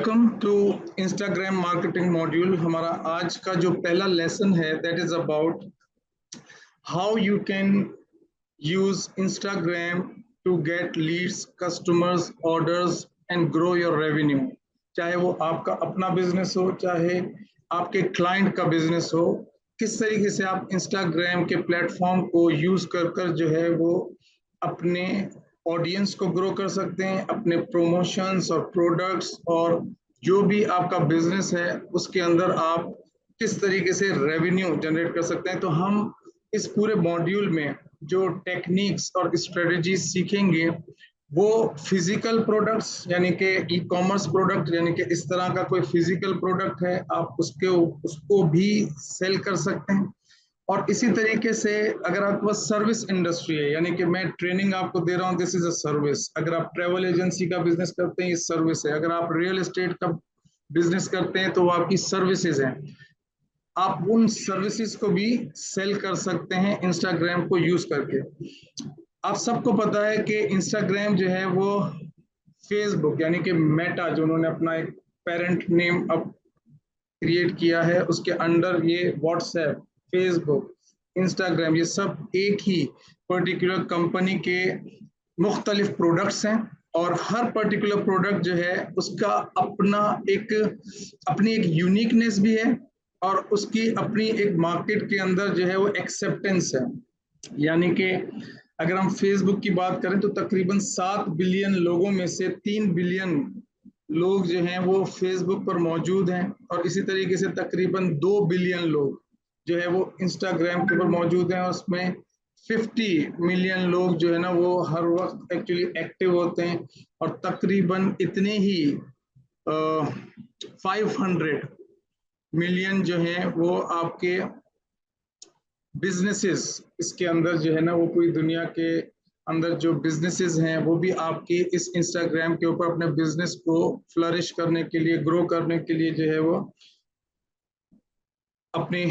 Welcome to Instagram marketing module. हमारा आज का जो पहला लेसन है that is about how you can use Instagram to get leads, customers, orders and grow your revenue. चाहे वो आपका अपना बिजनेस हो, चाहे आपके क्लाइंट का बिजनेस हो, किस तरीके से आप इंस्टाग्राम के प्लेटफॉर्म को यूज कर जो है वो अपने ऑडियंस को ग्रो कर सकते हैं, अपने प्रमोशंस और प्रोडक्ट्स और जो भी आपका बिजनेस है उसके अंदर आप किस तरीके से रेवेन्यू जनरेट कर सकते हैं। तो हम इस पूरे मॉड्यूल में जो टेक्निक्स और स्ट्रेटजीज सीखेंगे वो फिजिकल प्रोडक्ट्स यानी कि ई कॉमर्स प्रोडक्ट, यानी कि इस तरह का कोई फिजिकल प्रोडक्ट है आप उसको भी सेल कर सकते हैं। और इसी तरीके से अगर आपके पास सर्विस इंडस्ट्री है, यानी कि मैं ट्रेनिंग आपको दे रहा हूँ, दिस इज अ सर्विस। अगर आप ट्रेवल एजेंसी का बिजनेस करते हैं, ये सर्विस है। अगर आप रियल एस्टेट का बिजनेस करते हैं तो वो आपकी सर्विसेज हैं। आप उन सर्विसेज को भी सेल कर सकते हैं इंस्टाग्राम को यूज करके। आप सबको पता है कि इंस्टाग्राम जो है वो फेसबुक यानी कि मेटा, जो उन्होंने अपना एक पेरेंट नेम अब क्रिएट किया है, उसके अंडर ये व्हाट्सएप, फेसबुक, इंस्टाग्राम, ये सब एक ही पर्टिकुलर कंपनी के मुख्तलिफ प्रोडक्ट्स हैं। और हर पर्टिकुलर प्रोडक्ट जो है उसका अपनी एक यूनिकनेस भी है और उसकी अपनी एक मार्केट के अंदर जो है वो एक्सेप्टेंस है। यानी कि अगर हम फेसबुक की बात करें तो तकरीबन 7 बिलियन लोगों में से 3 बिलियन लोग जो हैं वो फेसबुक पर मौजूद हैं, और इसी तरीके से तकरीबन 2 बिलियन लोग जो है वो इंस्टाग्राम के ऊपर मौजूद हैं। और उसमें 50 मिलियन लोग जो है ना वो हर वक्त एक्चुअली एक्टिव होते हैं, और तकरीबन इतने ही 500 मिलियन जो है वो आपके बिजनेसेस इसके अंदर जो है ना वो पूरी दुनिया के अंदर जो बिजनेसेस हैं वो भी आपके इस इंस्टाग्राम के ऊपर अपने बिजनेस को फ्लरिश करने के लिए, ग्रो करने के लिए जो है वो अपने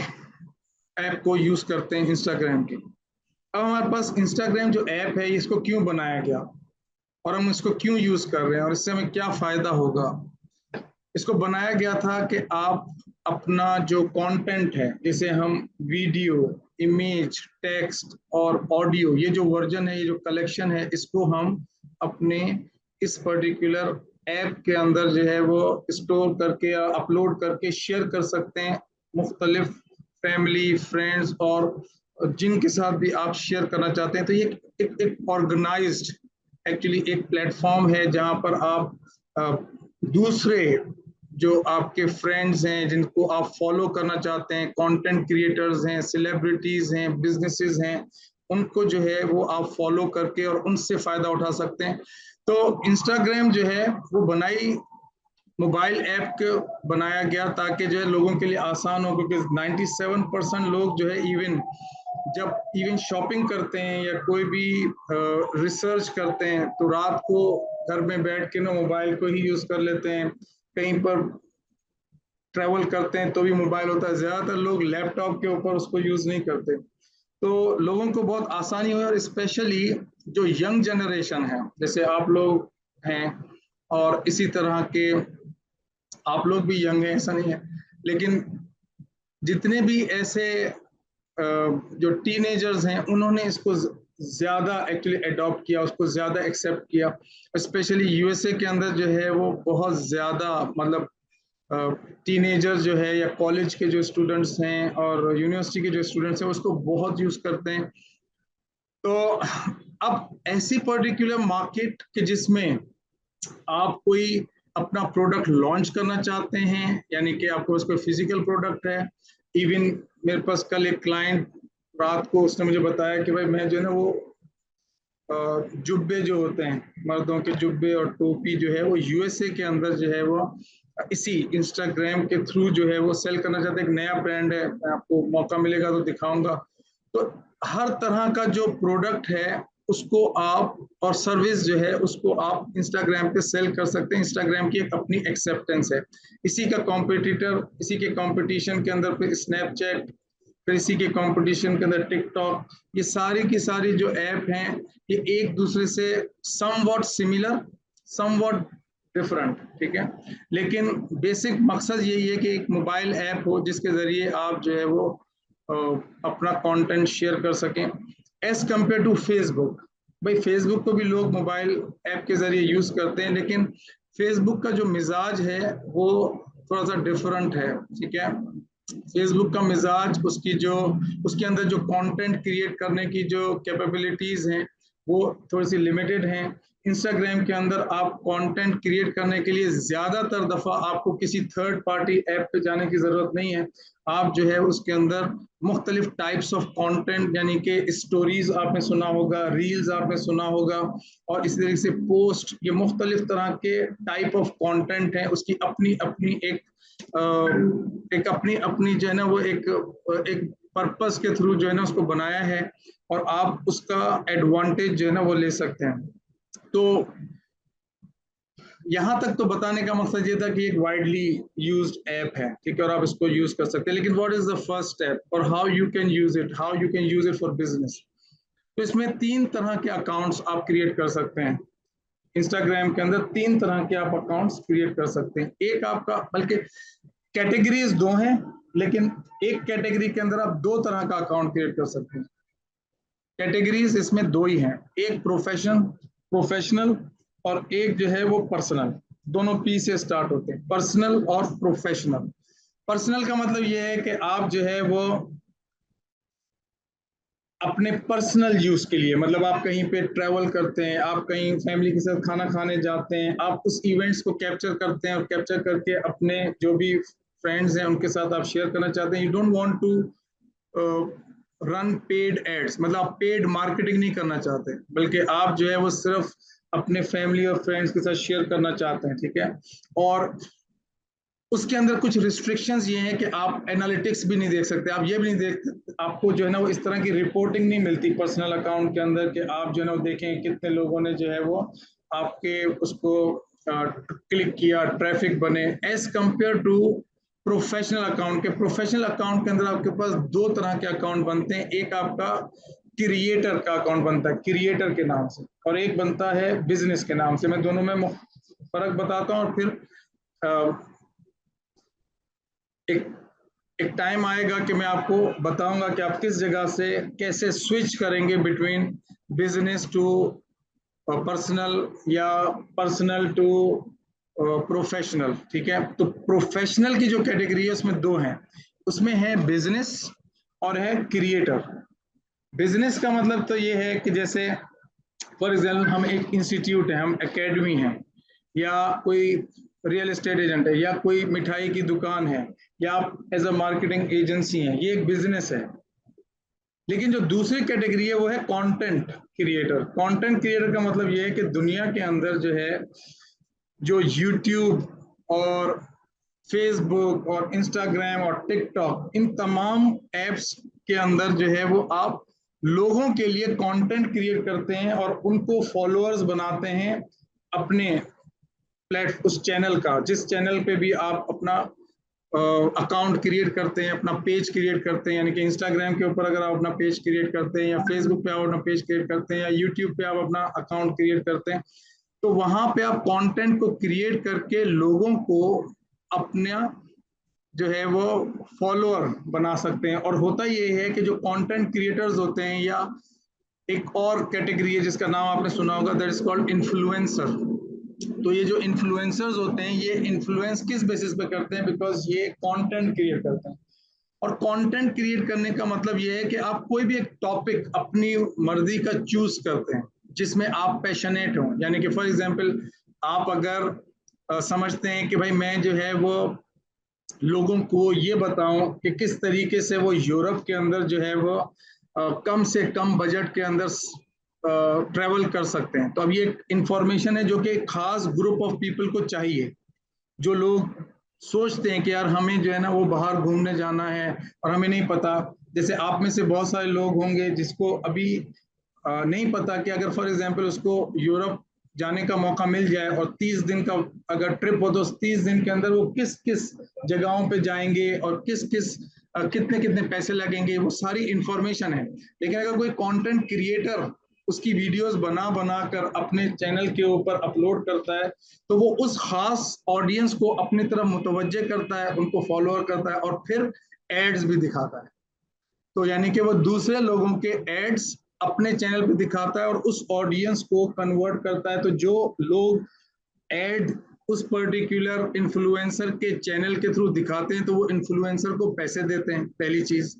ऐप को यूज करते हैं इंस्टाग्राम की। अब हमारे पास इंस्टाग्राम जो ऐप है इसको क्यों बनाया गया और हम इसको क्यों यूज कर रहे हैं और इससे हमें क्या फायदा होगा। इसको बनाया गया था कि आप अपना जो कंटेंट है, जैसे हम वीडियो, इमेज, टेक्स्ट और ऑडियो, ये जो वर्जन है, ये जो कलेक्शन है, इसको हम अपने इस पर्टिकुलर ऐप के अंदर जो है वो स्टोर करके या अपलोड करके शेयर कर सकते हैं मुख्तलिफ फैमिली, फ्रेंड्स और जिनके साथ भी आप शेयर करना चाहते हैं। तो ये एक ऑर्गेनाइज्ड एक्चुअली एक प्लेटफॉर्म है जहां पर आप दूसरे जो आपके फ्रेंड्स हैं, जिनको आप फॉलो करना चाहते हैं, कंटेंट क्रिएटर्स हैं, सेलिब्रिटीज हैं, बिजनेसेस हैं, उनको जो है वो आप फॉलो करके और उनसे फायदा उठा सकते हैं। तो इंस्टाग्राम जो है वो मोबाइल ऐप को बनाया गया ताकि जो है लोगों के लिए आसान हो, क्योंकि 97% लोग जो है इवन शॉपिंग करते हैं या कोई भी रिसर्च करते हैं तो रात को घर में बैठ के ना मोबाइल को ही यूज कर लेते हैं। कहीं पर ट्रैवल करते हैं तो भी मोबाइल होता है। ज्यादातर लोग लैपटॉप के ऊपर उसको यूज नहीं करते। तो लोगों को बहुत आसानी हुई, और स्पेशली जो यंग जनरेशन है, जैसे आप लोग हैं और इसी तरह के आप लोग भी यंग हैं, ऐसा नहीं है, लेकिन जितने भी ऐसे जो टीनेजर्स हैं उन्होंने इसको ज्यादा एक्चुअली अडॉप्ट किया, उसको ज्यादा एक्सेप्ट किया। स्पेशली यूएसए के अंदर जो है वो बहुत ज्यादा, मतलब टीनेजर जो है या कॉलेज के जो स्टूडेंट्स हैं और यूनिवर्सिटी के जो स्टूडेंट्स हैं उसको बहुत यूज करते हैं। तो अब ऐसी पर्टिकुलर मार्केट के जिसमें आप कोई अपना प्रोडक्ट लॉन्च करना चाहते हैं, यानी कि आपको कोई फिजिकल प्रोडक्ट है। इवन मेरे पास कल एक क्लाइंट रात को उसने मुझे बताया कि भाई मैं जो है ना वो जुब्बे जो होते हैं, मर्दों के जुब्बे और टोपी जो है वो यूएसए के अंदर जो है वो इसी इंस्टाग्राम के थ्रू जो है वो सेल करना चाहते हैं। एक नया ब्रांड है, मैं आपको मौका मिलेगा तो दिखाऊंगा। तो हर तरह का जो प्रोडक्ट है उसको आप और सर्विस जो है उसको आप इंस्टाग्राम पे सेल कर सकते हैं। इंस्टाग्राम की एक अपनी एक्सेप्टेंस है। इसी का कॉम्पिटिटर, इसी के कंपटीशन के अंदर पे स्नैपचैट, फिर इसी के कंपटीशन के अंदर टिकटॉक, ये सारी की सारी जो ऐप हैं ये एक दूसरे से समवॉट सिमिलर, समवॉट डिफरेंट, ठीक है। लेकिन बेसिक मकसद यही है कि एक मोबाइल ऐप हो जिसके जरिए आप जो है वो अपना कंटेंट शेयर कर सकें, एज कंपेयर टू फेसबुक। भाई फेसबुक को भी लोग मोबाइल ऐप के जरिए यूज करते हैं, लेकिन फेसबुक का जो मिजाज है वो थोड़ा सा डिफरेंट है, ठीक है। फेसबुक का मिजाज, उसकी जो उसके अंदर जो कंटेंट क्रिएट करने की जो कैपेबिलिटीज हैं वो थोड़ी सी लिमिटेड हैं। इंस्टाग्राम के अंदर आप कंटेंट क्रिएट करने के लिए ज्यादातर दफा आपको किसी थर्ड पार्टी ऐप पे जाने की जरूरत नहीं है। आप जो है उसके अंदर मुख्तलिफ टाइप्स ऑफ कंटेंट, यानी कि स्टोरीज आपने सुना होगा, रील्स आपने सुना होगा, और इस तरीके से पोस्ट, ये मुख्तलिफ तरह के टाइप ऑफ कंटेंट हैं। उसकी अपनी अपनी एक अपनी अपनी जो है ना वो एक पर्पस के थ्रू जो है ना उसको बनाया है, और आप उसका एडवांटेज जो है ना वो ले सकते हैं। तो यहां तक तो बताने का मकसद ये था कि एक वाइडली यूज्ड ऐप है, ठीक है, और आप इसको यूज कर सकते हैं। लेकिन what is the first step और how you can use it, how you can use it for business. तो इसमें 3 तरह के अकाउंट्स आप क्रिएट कर सकते हैं। इंस्टाग्राम के अंदर 3 तरह के आप अकाउंट्स क्रिएट कर सकते हैं। एक आपका, बल्कि कैटेगरीज 2 हैं, लेकिन एक कैटेगरी के अंदर आप 2 तरह का अकाउंट क्रिएट कर सकते हैं। कैटेगरीज इसमें 2 ही हैं, एक प्रोफेशनल और एक जो है वो पर्सनल। दोनों पी से स्टार्ट होते हैं, पर्सनल और प्रोफेशनल। पर्सनल का मतलब ये है कि आप जो है वो अपने पर्सनल यूज के लिए, मतलब आप कहीं पे ट्रैवल करते हैं, आप कहीं फैमिली के साथ खाना खाने जाते हैं, आप उस इवेंट्स को कैप्चर करते हैं और कैप्चर करके अपने जो भी फ्रेंड्स हैं उनके साथ आप शेयर करना चाहते हैं। You don't want to run paid ads, मतलब आप पेड मार्केटिंग नहीं करना चाहते, बल्कि आप जो है वो सिर्फ अपने फैमिली और फ्रेंड्स के साथ शेयर करना चाहते हैं, ठीक है। और उसके अंदर कुछ रिस्ट्रिक्शंस ये हैं कि आप एनालिटिक्स भी नहीं देख सकते, आप ये भी नहीं देख, आपको जो है ना वो इस तरह की रिपोर्टिंग नहीं मिलती पर्सनल अकाउंट के अंदर कि आप जो है ना वो देखें कितने लोगों ने जो है वो आपके उसको क्लिक किया, ट्रैफिक बने, as compare to professional account के। प्रोफेशनल अकाउंट के अंदर आपके पास 2 तरह के अकाउंट बनते हैं। एक आपका क्रिएटर का अकाउंट बनता है क्रिएटर के नाम से, और एक बनता है बिजनेस के नाम से। मैं दोनों में फर्क बताता हूँ, और फिर एक टाइम आएगा कि मैं आपको बताऊंगा कि आप किस जगह से कैसे स्विच करेंगे बिटवीन बिजनेस टू पर्सनल या पर्सनल टू प्रोफेशनल, ठीक है। तो प्रोफेशनल की जो कैटेगरी है उसमें 2 हैं, उसमें है बिजनेस और है क्रिएटर। बिजनेस का मतलब तो ये है कि जैसे फॉर एग्जाम्पल हम एक इंस्टीट्यूट है, हम एकेडमी है, या कोई रियल एस्टेट एजेंट है, या कोई मिठाई की दुकान है, या आप एज अ मार्केटिंग एजेंसी है, ये एक बिजनेस है। लेकिन जो दूसरी कैटेगरी है वो है कंटेंट क्रिएटर। कंटेंट क्रिएटर का मतलब ये है कि दुनिया के अंदर जो है जो यूट्यूब और फेसबुक और इंस्टाग्राम और टिकटॉक, इन तमाम एप्स के अंदर जो है वो आप लोगों के लिए कंटेंट क्रिएट करते हैं और उनको फॉलोअर्स बनाते हैं अपने उस चैनल का, जिस चैनल पे भी आप अपना अकाउंट क्रिएट करते हैं, अपना पेज क्रिएट करते हैं। यानी कि इंस्टाग्राम के ऊपर अगर आप अपना पेज क्रिएट करते हैं, या फेसबुक पे आप अपना पेज क्रिएट करते हैं, या यूट्यूब पे आप अपना अकाउंट क्रिएट करते हैं, तो वहां पे आप कंटेंट को क्रिएट करके लोगों को अपना जो है वो फॉलोअर बना सकते हैं। और होता ये है कि जो कंटेंट क्रिएटर्स होते हैं, या एक और कैटेगरी है जिसका नाम आपने सुना होगा, दैट इज कॉल्ड इन्फ्लुएंसर। तो ये जो इन्फ्लुएंसर्स होते हैं, ये इन्फ्लुएंस किस बेसिस पे करते हैं, बिकॉज ये कंटेंट क्रिएट करते हैं। और कंटेंट क्रिएट करने का मतलब ये है कि आप कोई भी एक टॉपिक अपनी मर्जी का चूज करते हैं जिसमें आप पैशनेट हो। यानी कि फॉर एग्जांपल आप अगर समझते हैं कि भाई मैं जो है वो लोगों को ये बताऊं कि किस तरीके से वो यूरोप के अंदर जो है वो कम से कम बजट के अंदर ट्रेवल कर सकते हैं। तो अब ये इंफॉर्मेशन है जो कि एक खास ग्रुप ऑफ पीपल को चाहिए, जो लोग सोचते हैं कि यार हमें जो है ना वो बाहर घूमने जाना है और हमें नहीं पता। जैसे आप में से बहुत सारे लोग होंगे जिसको अभी नहीं पता कि अगर फॉर एग्जांपल उसको यूरोप जाने का मौका मिल जाए और 30 दिन का अगर ट्रिप हो, तो 30 दिन के अंदर वो किस किस जगहों पे जाएंगे और किस किस कितने कितने पैसे लगेंगे, वो सारी इंफॉर्मेशन है। लेकिन अगर कोई कंटेंट क्रिएटर उसकी वीडियोस बना बना कर अपने चैनल के ऊपर अपलोड करता है, तो वो उस खास ऑडियंस को अपनी तरफ मुतवज्जे करता है, उनको फॉलोअर करता है और फिर एड्स भी दिखाता है। तो यानी कि वो दूसरे लोगों के एड्स अपने चैनल पे दिखाता है और उस ऑडियंस को कन्वर्ट करता है। तो जो लोग एड उस पर्टिकुलर इन्फ्लुएंसर के चैनल के थ्रू दिखाते हैं, तो वो इन्फ्लुएंसर को पैसे देते हैं, पहली चीज।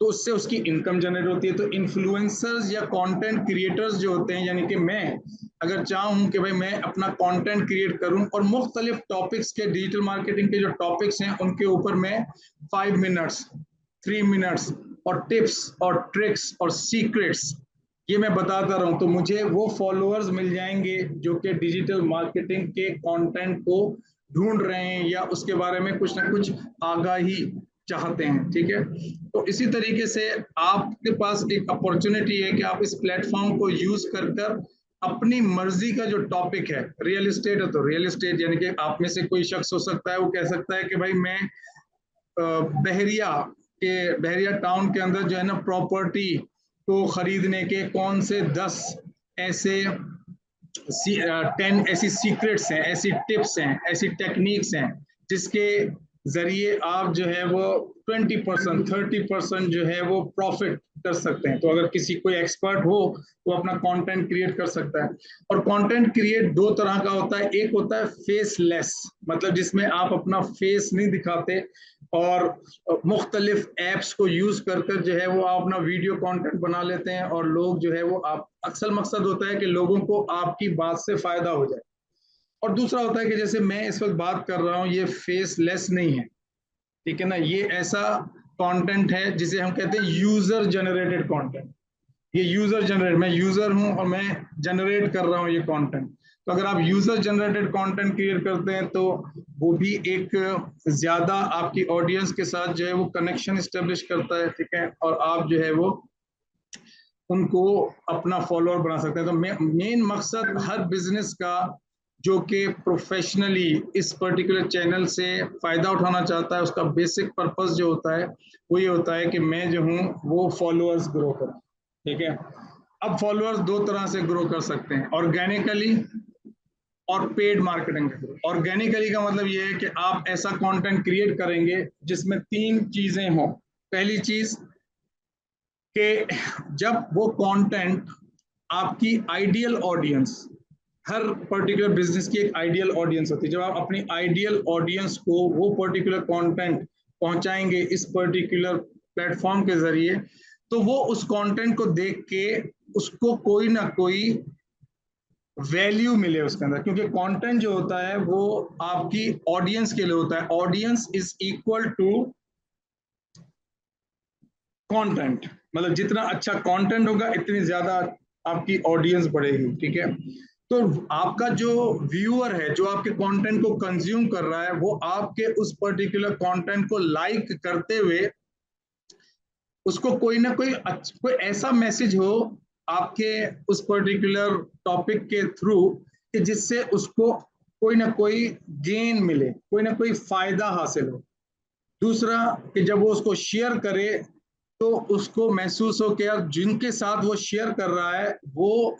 तो उससे उसकी इनकम जनरेट होती है। तो इन्फ्लुएंसर्स या कंटेंट क्रिएटर्स जो होते हैं, यानी कि मैं अगर चाहूँ कि भाई मैं अपना कंटेंट क्रिएट करूं और मुख्तलिफ टॉपिक्स के, डिजिटल मार्केटिंग के जो टॉपिक्स हैं उनके ऊपर मैं 5 मिनट्स, 3 मिनट्स और टिप्स और ट्रिक्स और सीक्रेट्स ये मैं बताता रहूं, तो मुझे वो फॉलोअर्स मिल जाएंगे जो कि डिजिटल मार्केटिंग के कंटेंट को ढूंढ रहे हैं या उसके बारे में कुछ ना कुछ आगाही चाहते हैं। ठीक है, तो इसी तरीके से आपके पास एक अपॉर्चुनिटी है कि आप इस प्लेटफॉर्म को यूज कर कर अपनी मर्जी का जो टॉपिक है, रियल एस्टेट है तो रियल एस्टेट, यानी कि आप में से कोई शख्स हो सकता है वो कह सकता है कि भाई मैं बहरिया टाउन के अंदर जो है ना प्रॉपर्टी को खरीदने के कौन से 10 ऐसे 10 ऐसी सीक्रेट्स हैं, ऐसी टिप्स हैं, ऐसी टेक्निक्स हैं जिसके जरिए आप जो है वो 20%, 30% जो है वो प्रॉफिट कर सकते हैं। तो अगर किसी कोई एक्सपर्ट हो वो अपना कंटेंट क्रिएट कर सकता है। और कंटेंट क्रिएट दो तरह का होता है, एक होता है फेसलेस, मतलब जिसमें आप अपना फेस नहीं दिखाते और मुख्तलिफ एप्स को यूज कर कर जो है वो आप अपना वीडियो कंटेंट बना लेते हैं और लोग जो है वो आप, अक्सर मकसद होता है कि लोगों को आपकी बात से फायदा हो जाए। और दूसरा होता है कि जैसे मैं इस वक्त बात कर रहा हूँ, ये फेसलेस नहीं है, ठीक है ना, ये ऐसा कंटेंट है जिसे हम कहते हैं यूजर जनरेटेड कंटेंट। ये यूजर जनरेट, मैं यूजर हूं और मैं जनरेट कर रहा हूं ये कंटेंट। तो अगर आप यूजर जनरेटेड कंटेंट क्रिएट करते हैं तो वो भी एक ज्यादा आपकी ऑडियंस के साथ जो है वो कनेक्शन स्टेब्लिश करता है। ठीक है, और आप जो है वो उनको अपना फॉलोअर बना सकते हैं। तो मेन मकसद हर बिजनेस का जो कि प्रोफेशनली इस पर्टिकुलर चैनल से फायदा उठाना चाहता है, उसका बेसिक पर्पस जो होता है वो ये होता है कि मैं जो हूँ वो फॉलोअर्स ग्रो करूँ। ठीक है, अब फॉलोअर्स दो तरह से ग्रो कर सकते हैं, ऑर्गेनिकली और पेड मार्केटिंग के थ्रू। ऑर्गेनिकली का मतलब ये है कि आप ऐसा कंटेंट क्रिएट करेंगे जिसमें 3 चीजें हों। पहली चीज कि जब वो कंटेंट आपकी आइडियल ऑडियंस, हर पर्टिकुलर बिजनेस की एक आइडियल ऑडियंस होती है, जब आप अपनी आइडियल ऑडियंस को वो पर्टिकुलर कंटेंट पहुंचाएंगे इस पर्टिकुलर प्लेटफॉर्म के जरिए, तो वो उस कंटेंट को देख के उसको कोई ना कोई वैल्यू मिले उसके अंदर, क्योंकि कंटेंट जो होता है वो आपकी ऑडियंस के लिए होता है। Audience is equal to content, मतलब जितना अच्छा कंटेंट होगा इतनी ज्यादा आपकी ऑडियंस बढ़ेगी। ठीक है, तो आपका जो व्यूअर है जो आपके कंटेंट को कंज्यूम कर रहा है, वो आपके उस पर्टिकुलर कंटेंट को लाइक करते हुए उसको कोई ना कोई ऐसा मैसेज हो आपके उस पर्टिकुलर टॉपिक के थ्रू कि जिससे उसको कोई ना कोई गेन मिले, कोई ना कोई फायदा हासिल हो। दूसरा कि जब वो उसको शेयर करे तो उसको महसूस हो कि यार जिनके साथ वो शेयर कर रहा है वो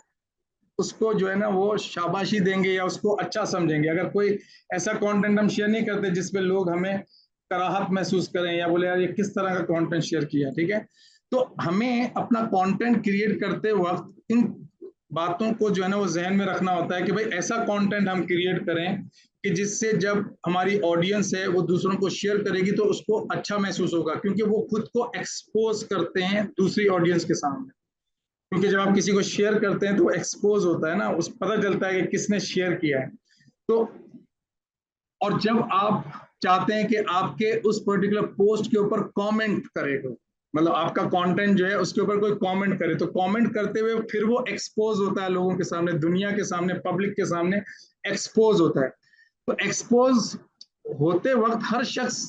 उसको जो है ना वो शाबाशी देंगे या उसको अच्छा समझेंगे। अगर कोई ऐसा कंटेंट हम शेयर नहीं करते जिसपे लोग हमें कराहत महसूस करें या बोले यार ये किस तरह का कंटेंट शेयर किया। ठीक है, तो हमें अपना कंटेंट क्रिएट करते वक्त इन बातों को जो है ना वो जहन में रखना होता है कि भाई ऐसा कंटेंट हम क्रिएट करें कि जिससे जब हमारी ऑडियंस है वो दूसरों को शेयर करेगी तो उसको अच्छा महसूस होगा, क्योंकि वो खुद को एक्सपोज करते हैं दूसरी ऑडियंस के सामने। क्योंकि जब आप किसी को शेयर करते हैं तो एक्सपोज होता है ना, उस पता चलता है कि किसने शेयर किया है। तो और जब आप चाहते हैं कि आपके उस पर्टिकुलर पोस्ट के ऊपर कमेंट करे कोई, मतलब आपका कंटेंट जो है उसके ऊपर कोई कमेंट करे, तो कमेंट करते हुए फिर वो एक्सपोज होता है लोगों के सामने, दुनिया के सामने, पब्लिक के सामने एक्सपोज होता है। तो एक्सपोज होते वक्त हर शख्स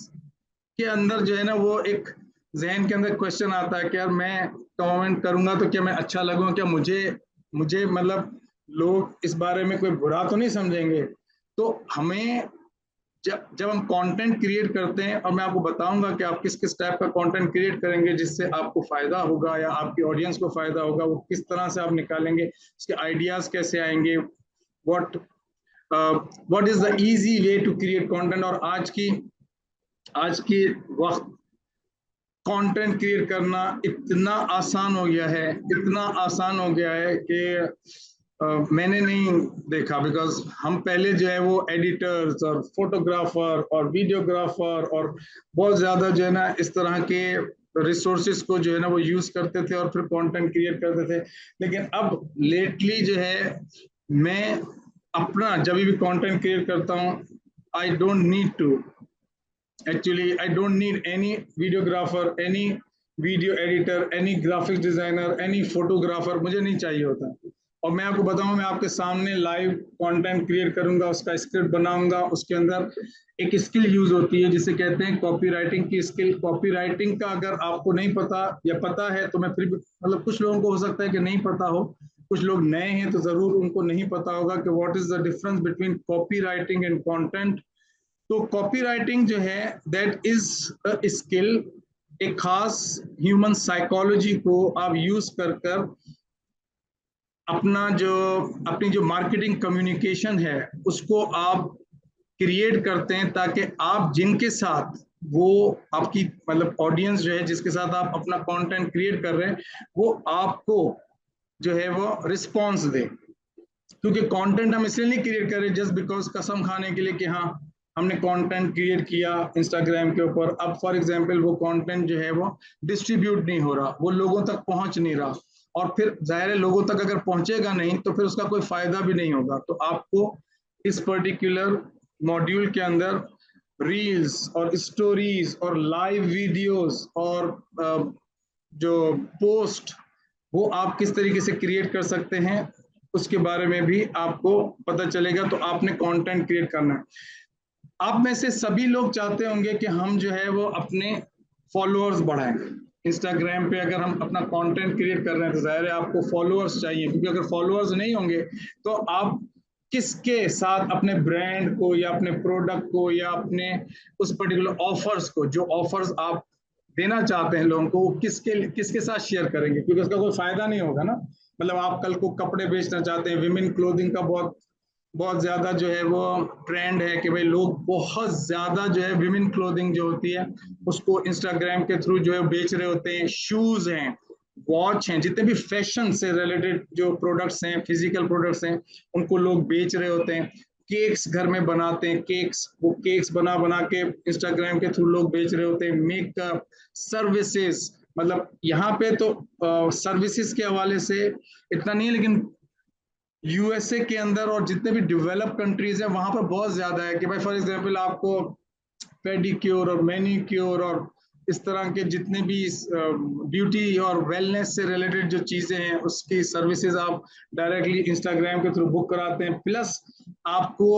के अंदर जो है ना वो एक जहन के अंदर क्वेश्चन आता है कि यार मैं कमेंट करूंगा तो क्या मैं अच्छा लगूंगा, क्या मुझे मुझे मतलब लोग इस बारे में कोई बुरा तो नहीं समझेंगे। तो हमें जब हम कंटेंट क्रिएट करते हैं, और मैं आपको बताऊंगा कि आप किस किस टाइप का कंटेंट क्रिएट करेंगे जिससे आपको फायदा होगा या आपकी ऑडियंस को फायदा होगा, वो किस तरह से आप निकालेंगे, उसके आइडियाज कैसे आएंगे, what what is the easy way to create content. और आज की वक्त कंटेंट क्रिएट करना इतना आसान हो गया है, इतना आसान हो गया है कि मैंने नहीं देखा, बिकॉज हम पहले जो है वो एडिटर्स और फोटोग्राफर और वीडियोग्राफर और बहुत ज्यादा जो है ना इस तरह के रिसोर्सेज को जो है ना वो यूज करते थे और फिर कंटेंट क्रिएट करते थे। लेकिन अब लेटली जो है मैं अपना जब भी कंटेंट क्रिएट करता हूँ, I don't need to actually I don't need any videographer, any video editor, any graphics designer, any photographer, मुझे नहीं चाहिए होता। और मैं आपको बताऊं, मैं आपके सामने लाइव कंटेंट क्रिएट करूंगा, उसका स्क्रिप्ट बनाऊंगा, उसके अंदर एक स्किल यूज होती है जिसे कहते हैं कॉपीराइटिंग की स्किल। कॉपीराइटिंग का अगर आपको नहीं पता या पता है तो मैं फिर भी, मतलब कुछ लोगों को हो सकता है कि नहीं पता हो, कुछ लोग नए हैं तो जरूर उनको नहीं पता होगा कि what is the difference between copywriting and content. तो कॉपीराइटिंग जो है दैट इज अ स्किल, एक खास ह्यूमन साइकोलॉजी को आप यूज कर कर अपनी जो मार्केटिंग कम्युनिकेशन है उसको आप क्रिएट करते हैं, ताकि आप जिनके साथ वो आपकी मतलब ऑडियंस जो है जिसके साथ आप अपना कंटेंट क्रिएट कर रहे हैं वो आपको जो है वो रिस्पॉन्स दे। क्योंकि कंटेंट हम इसलिए नहीं क्रिएट कर रहे जस्ट बिकॉज कसम खाने के लिए कि हाँ हमने कंटेंट क्रिएट किया इंस्टाग्राम के ऊपर, अब फॉर एग्जांपल वो कंटेंट जो है वो डिस्ट्रीब्यूट नहीं हो रहा, वो लोगों तक पहुंच नहीं रहा, और फिर जाहिर है लोगों तक अगर पहुंचेगा नहीं तो फिर उसका कोई फायदा भी नहीं होगा। तो आपको इस पर्टिकुलर मॉड्यूल के अंदर रील्स और स्टोरीज और लाइव वीडियोस और जो पोस्ट वो आप किस तरीके से क्रिएट कर सकते हैं उसके बारे में भी आपको पता चलेगा। तो आपने कंटेंट क्रिएट करना है। आप में से सभी लोग चाहते होंगे कि हम जो है वो अपने फॉलोअर्स बढ़ाएं। इंस्टाग्राम पे अगर हम अपना कंटेंट क्रिएट कर रहे हैं तो जाहिर है आपको फॉलोअर्स चाहिए, क्योंकि अगर फॉलोअर्स नहीं होंगे तो आप किसके साथ अपने ब्रांड को या अपने प्रोडक्ट को या अपने उस पर्टिकुलर ऑफर्स को, जो ऑफर्स आप देना चाहते हैं लोगों को, वो किसके साथ शेयर करेंगे, क्योंकि उसका कोई फायदा नहीं होगा ना। मतलब आप कल को कपड़े बेचना चाहते हैं, विमेन क्लोथिंग का बहुत बहुत ज्यादा जो है वो ट्रेंड है कि भाई लोग बहुत ज्यादा जो है विमेन क्लोथिंग जो होती है उसको इंस्टाग्राम के थ्रू जो है बेच रहे होते हैं। शूज हैं, वॉच हैं, जितने भी फैशन से रिलेटेड जो प्रोडक्ट्स हैं, फिजिकल प्रोडक्ट्स हैं, उनको लोग बेच रहे होते हैं। केक्स घर में बनाते हैं, वो केक्स बना बना के इंस्टाग्राम के थ्रू लोग बेच रहे होते हैं। मेकअप सर्विसेज, मतलब यहाँ पे तो सर्विसेज के हवाले से इतना नहीं है, लेकिन यूएसए के अंदर और जितने भी डेवलप कंट्रीज हैं वहां पर बहुत ज्यादा है कि भाई फॉर एग्जांपल आपको पेडिक्योर और मैनिक्योर और इस तरह के जितने भी ब्यूटी और वेलनेस से रिलेटेड जो चीजें हैं उसकी सर्विसेज आप डायरेक्टली इंस्टाग्राम के थ्रू बुक कराते हैं। प्लस आपको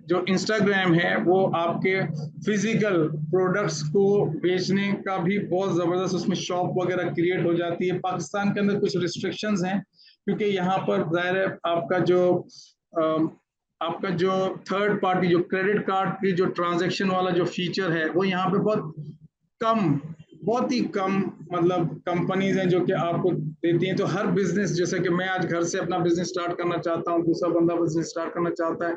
जो इंस्टाग्राम है वो आपके फिजिकल प्रोडक्ट्स को बेचने का भी बहुत जबरदस्त उसमें शॉप वगैरह क्रिएट हो जाती है। पाकिस्तान के अंदर कुछ रिस्ट्रिक्शंस हैं क्योंकि यहाँ पर जाहिर है आपका जो थर्ड पार्टी जो क्रेडिट कार्ड की जो ट्रांजैक्शन वाला जो फीचर है वो यहाँ पे कम बहुत ही कम मतलब कंपनीज हैं जो कि आपको देती हैं। तो हर बिजनेस, जैसे कि मैं आज घर से अपना बिजनेस स्टार्ट करना चाहता हूँ, दूसरा बंदा बिजनेस स्टार्ट करना चाहता है,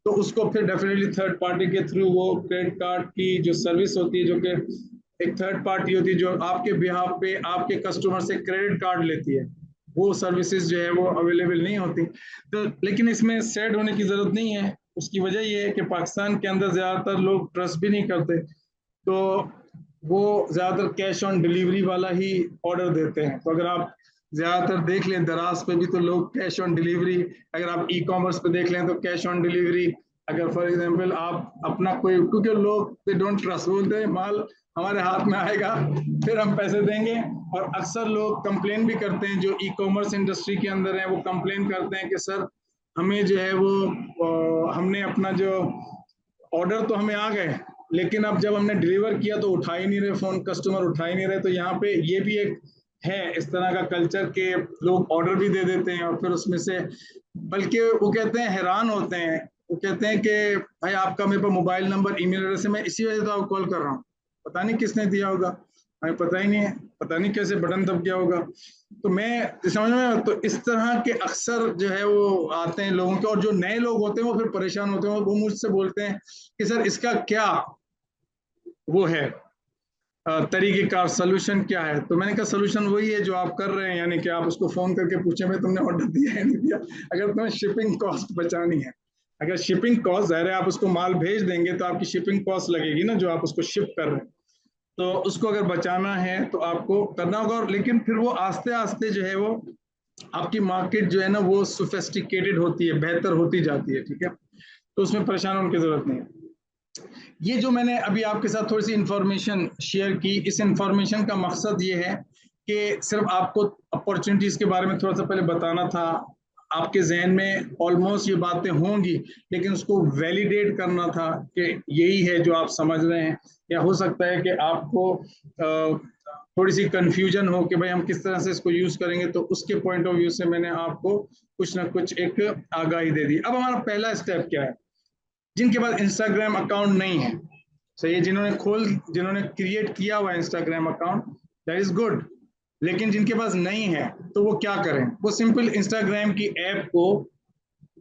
तो उसको फिर डेफिनेटली थर्ड पार्टी के थ्रू वो क्रेडिट कार्ड की जो सर्विस होती है, जो कि एक थर्ड पार्टी होती है जो आपके बिहाफ पे आपके कस्टमर से क्रेडिट कार्ड लेती है, वो सर्विसेज जो है वो अवेलेबल नहीं होती। तो लेकिन इसमें सैड होने की जरूरत नहीं है। उसकी वजह ये है कि पाकिस्तान के अंदर ज्यादातर लोग ट्रस्ट भी नहीं करते, तो वो ज्यादातर कैश ऑन डिलीवरी वाला ही ऑर्डर देते हैं। तो अगर आप ज्यादातर देख लें दराज पे भी तो लोग कैश ऑन डिलीवरी, अगर आप ई कॉमर्स पे देख लें तो कैश ऑन डिलीवरी, अगर फॉर एग्जांपल आप अपना कोई, क्योंकि लोग दे डोंट ट्रस्ट, बोलते हैं माल हमारे हाथ में आएगा फिर हम पैसे देंगे। और अक्सर लोग कंप्लेन भी करते हैं, जो ई कॉमर्स इंडस्ट्री के अंदर है वो कंप्लेन करते हैं कि सर हमें जो है वो हमने अपना जो ऑर्डर तो हमें आ गए, लेकिन अब जब हमने डिलीवर किया तो उठा ही नहीं रहे फोन, कस्टमर उठा ही नहीं रहे। तो यहाँ पे ये भी एक है इस तरह का कल्चर के लोग ऑर्डर भी दे देते हैं और फिर उसमें से, बल्कि वो कहते हैं हैरान होते हैं वो कहते हैं कि भाई आपका मेरे पास मोबाइल नंबर ईमेल एड्रेस है, मैं इसी वजह से तो आपको कॉल कर रहा हूँ, पता नहीं किसने दिया होगा, हमें पता ही नहीं है, पता नहीं कैसे बटन दब गया होगा। तो मैं समझ में, तो इस तरह के अक्सर जो है वो आते हैं लोगों के, और जो नए लोग होते हैं वो फिर परेशान होते हैं, वो मुझसे बोलते हैं कि सर इसका क्या वो है तरीके का, सोल्यूशन क्या है। तो मैंने कहा सोल्यूशन वही है जो आप कर रहे हैं, यानी कि आप उसको फोन करके पूछे भाई तुमने ऑर्डर दिया है नहीं दिया। अगर तुम्हें शिपिंग कॉस्ट बचानी है, अगर शिपिंग कॉस्ट ज़ाहिर है आप उसको माल भेज देंगे तो आपकी शिपिंग कॉस्ट लगेगी ना, जो आप उसको शिप कर रहे हैं, तो उसको अगर बचाना है तो आपको करना होगा। और लेकिन फिर वो आस्ते आस्ते जो है वो आपकी मार्केट जो है ना वो सोफेस्टिकेटेड होती है, बेहतर होती जाती है, ठीक है, तो उसमें परेशान होने की जरूरत नहीं है। ये जो मैंने अभी आपके साथ थोड़ी सी इंफॉर्मेशन शेयर की, इस इंफॉर्मेशन का मकसद ये है कि सिर्फ आपको अपॉर्चुनिटीज के बारे में थोड़ा सा पहले बताना था, आपके जहन में ऑलमोस्ट ये बातें होंगी, लेकिन उसको वैलिडेट करना था कि यही है जो आप समझ रहे हैं, या हो सकता है कि आपको थोड़ी सी कंफ्यूजन हो कि भाई हम किस तरह से इसको यूज करेंगे, तो उसके पॉइंट ऑफ व्यू से मैंने आपको कुछ ना कुछ एक आगाही दे दी। अब हमारा पहला स्टेप क्या है, जिनके पास इंस्टाग्राम अकाउंट नहीं है, सही है, जिन्होंने क्रिएट किया हुआ Instagram account, that is good, लेकिन जिनके पास नहीं है तो वो क्या करें, वो सिंपल इंस्टाग्राम की ऐप को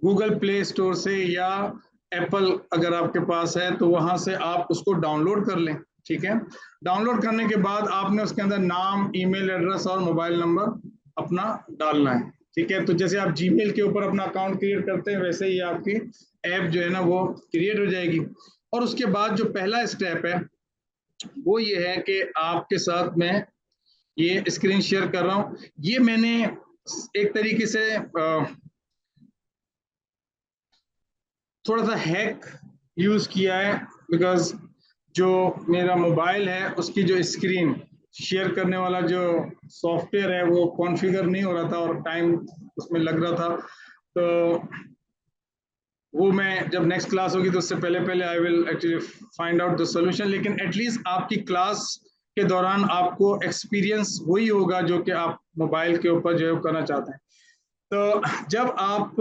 गूगल प्ले स्टोर से या एप्पल अगर आपके पास है तो वहां से आप उसको डाउनलोड कर लें, ठीक है। डाउनलोड करने के बाद आपने उसके अंदर नाम, ईमेल एड्रेस और मोबाइल नंबर अपना डालना है, ठीक है। तो जैसे आप जीमेल के ऊपर अपना अकाउंट क्रिएट करते हैं वैसे ही आपकी ऐप जो है ना वो क्रिएट हो जाएगी। और उसके बाद जो पहला स्टेप है वो ये है कि आपके साथ मैं ये स्क्रीन शेयर कर रहा हूं, ये मैंने एक तरीके से थोड़ा सा हैक यूज किया है, बिकॉज जो मेरा मोबाइल है उसकी जो स्क्रीन शेयर करने वाला जो सॉफ्टवेयर है वो कॉन्फ़िगर नहीं हो रहा था और टाइम उसमें लग रहा था, तो वो मैं जब नेक्स्ट क्लास होगी तो उससे पहले पहले I will actually find out the solution, लेकिन एटलीस्ट आपकी क्लास के दौरान आपको एक्सपीरियंस वही होगा जो कि आप मोबाइल के ऊपर जो है करना चाहते हैं। तो जब आप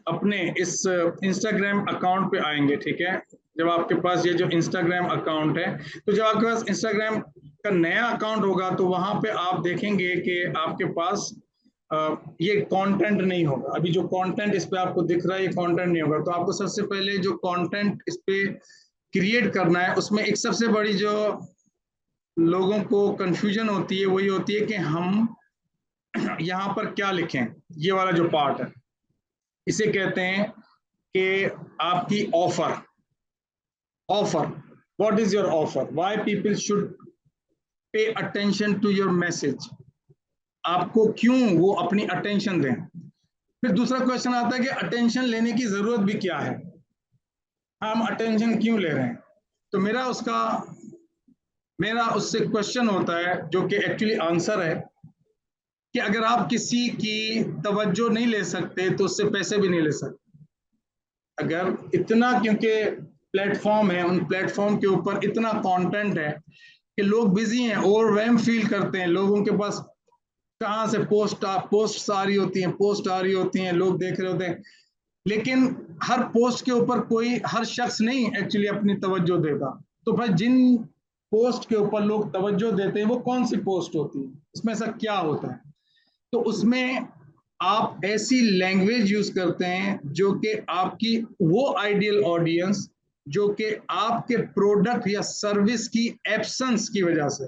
अपने इस इंस्टाग्राम अकाउंट पे आएंगे, ठीक है, जब आपके पास ये जो इंस्टाग्राम अकाउंट है, तो जब आपके पास इंस्टाग्राम का नया अकाउंट होगा तो वहां पे आप देखेंगे कि आपके पास ये कंटेंट नहीं होगा। अभी जो कंटेंट इस पे आपको दिख रहा है ये कंटेंट नहीं होगा, तो आपको सबसे पहले जो कंटेंट इस पे क्रिएट करना है, उसमें एक सबसे बड़ी जो लोगों को कंफ्यूजन होती है वही होती है कि हम यहाँ पर क्या लिखें। ये वाला जो पार्ट है इसे कहते हैं कि आपकी offer, what is your offer, why people should pay attention to your message, आपको क्यों वो अपनी अटेंशन दें। फिर दूसरा क्वेश्चन आता है कि अटेंशन लेने की जरूरत भी क्या है, हम अटेंशन क्यों ले रहे हैं। तो मेरा उससे क्वेश्चन होता है जो कि एक्चुअली आंसर है कि अगर आप किसी की तवज्जो नहीं ले सकते तो उससे पैसे भी नहीं ले सकते। अगर इतना, क्योंकि प्लेटफॉर्म है, उन प्लेटफॉर्म के ऊपर इतना कंटेंट है कि लोग बिजी हैं, ओवरवेलम फील करते हैं, लोगों के पास कहाँ से पोस्ट आ रही होती हैं, लोग देख रहे होते हैं, लेकिन हर पोस्ट के ऊपर कोई, हर शख्स नहीं एक्चुअली अपनी तवज्जो देता। तो भाई जिन पोस्ट के ऊपर लोग तवज्जो देते हैं वो कौन सी पोस्ट होती है, इसमें ऐसा क्या होता है। तो उसमें आप ऐसी लैंग्वेज यूज करते हैं जो कि आपकी वो आइडियल ऑडियंस जो कि आपके प्रोडक्ट या सर्विस की एब्सेंस की वजह से,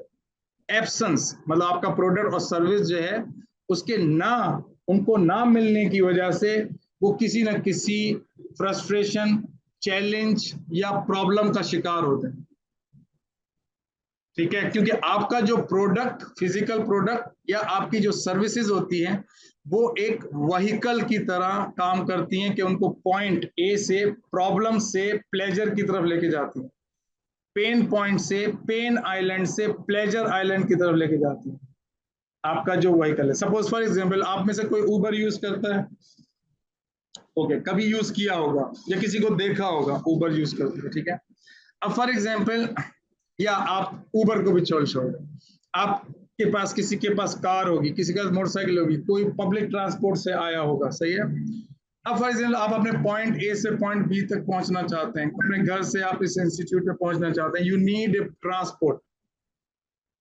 एब्सेंस मतलब आपका प्रोडक्ट और सर्विस जो है उसके ना, उनको ना मिलने की वजह से वो किसी न किसी फ्रस्ट्रेशन, चैलेंज या प्रॉब्लम का शिकार होते हैं, ठीक है। क्योंकि आपका जो प्रोडक्ट, फिजिकल प्रोडक्ट या आपकी जो सर्विसेज होती हैं वो एक व्हीकल की तरह काम करती हैं कि उनको पॉइंट ए से, प्रॉब्लम से प्लेजर की तरफ लेके जाती हैं, पेन पॉइंट से, पेन आइलैंड से प्लेजर आइलैंड की तरफ लेके जाती है आपका जो व्हीकल है। सपोज फॉर एग्जांपल आप में से कोई उबर यूज करता है, ओके, कभी यूज किया होगा या किसी को देखा होगा उबर यूज करते हैं, ठीक है। अब फॉर एग्जांपल, या आप उबर को भी छोड़, आपके पास, किसी के पास कार होगी, किसी के पास मोटरसाइकिल होगी, कोई पब्लिक ट्रांसपोर्ट से आया होगा, सही है। अब फॉर एग्जाम्पल आप अपने पॉइंट ए से पॉइंट बी तक पहुंचना चाहते हैं, अपने घर से आप इस इंस्टीट्यूट पे पहुंचना चाहते हैं, यू नीड ट्रांसपोर्ट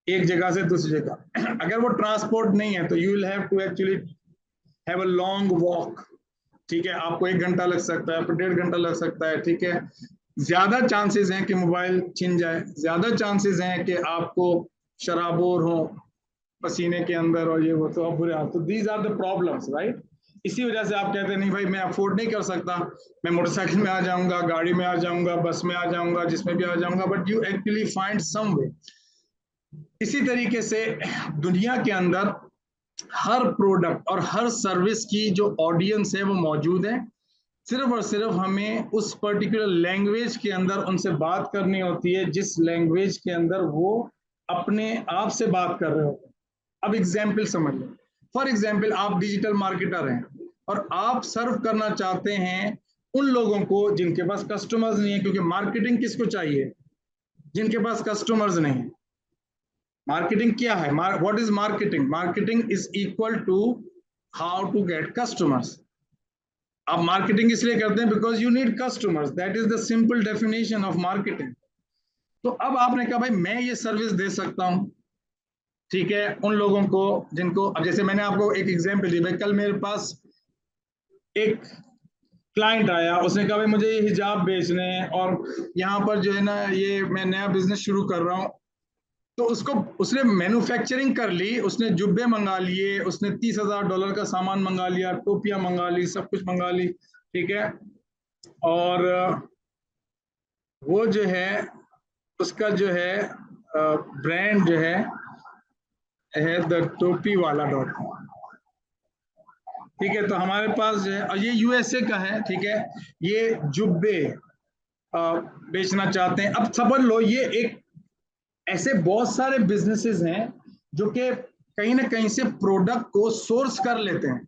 एक जगह से दूसरी जगह। अगर वो ट्रांसपोर्ट नहीं है तो you will have to actually have a long walk, ठीक है, आपको 1 घंटा लग सकता है, आपको 1.5 घंटा लग सकता है, ठीक है, ज्यादा चांसेस हैं कि मोबाइल छिन जाए, ज्यादा चांसेस हैं कि आपको शराबोर हो पसीने के अंदर और ये वो, तो अब बुरे हाल, तो these are the problems, right. इसी वजह से आप कहते हैं नहीं भाई मैं अफोर्ड नहीं कर सकता, मैं मोटरसाइकिल में आ जाऊंगा, गाड़ी में आ जाऊंगा, बस में आ जाऊंगा, जिसमें भी आ जाऊंगा, but you actually find some way. इसी तरीके से दुनिया के अंदर हर प्रोडक्ट और हर सर्विस की जो ऑडियंस है वो मौजूद है, सिर्फ और सिर्फ हमें उस पर्टिकुलर लैंग्वेज के अंदर उनसे बात करनी होती है जिस लैंग्वेज के अंदर वो अपने आप से बात कर रहे होते हैं। अब एग्जाम्पल समझ लो, फॉर एग्जाम्पल आप डिजिटल मार्केटर हैं और आप सर्व करना चाहते हैं उन लोगों को जिनके पास कस्टमर्स नहीं है, क्योंकि मार्केटिंग किसको चाहिए, जिनके पास कस्टमर्स नहीं है। मार्केटिंग क्या है, what is marketing, marketing is equal to how to get customers. आप मार्केटिंग इसलिए करते हैं because you need customers, that is the simple definition of marketing. तो अब आपने कहा भाई मैं ये सर्विस दे सकता हूं, ठीक है, उन लोगों को जिनको, अब जैसे मैंने आपको एक एग्जांपल दी, भाई कल मेरे पास एक क्लाइंट आया, उसने कहा भाई मुझे ये हिजाब बेचने हैं और यहाँ पर जो है ना ये मैं नया बिजनेस शुरू कर रहा हूँ। तो उसको उसने मैन्युफैक्चरिंग कर ली, उसने जुब्बे मंगा लिए, उसने $30,000 का सामान मंगा लिया, टोपियां मंगा ली, सब कुछ मंगा ली, ठीक है, और वो जो है उसका जो है ब्रांड जो है द टोपी वाला .com, ठीक है। तो हमारे पास जो है, और ये यूएसए का है, ठीक है, ये जुब्बे बेचना चाहते हैं। अब समझ लो ये एक ऐसे बहुत सारे बिजनेसेस हैं जो कि कहीं ना कहीं से प्रोडक्ट को सोर्स कर लेते हैं,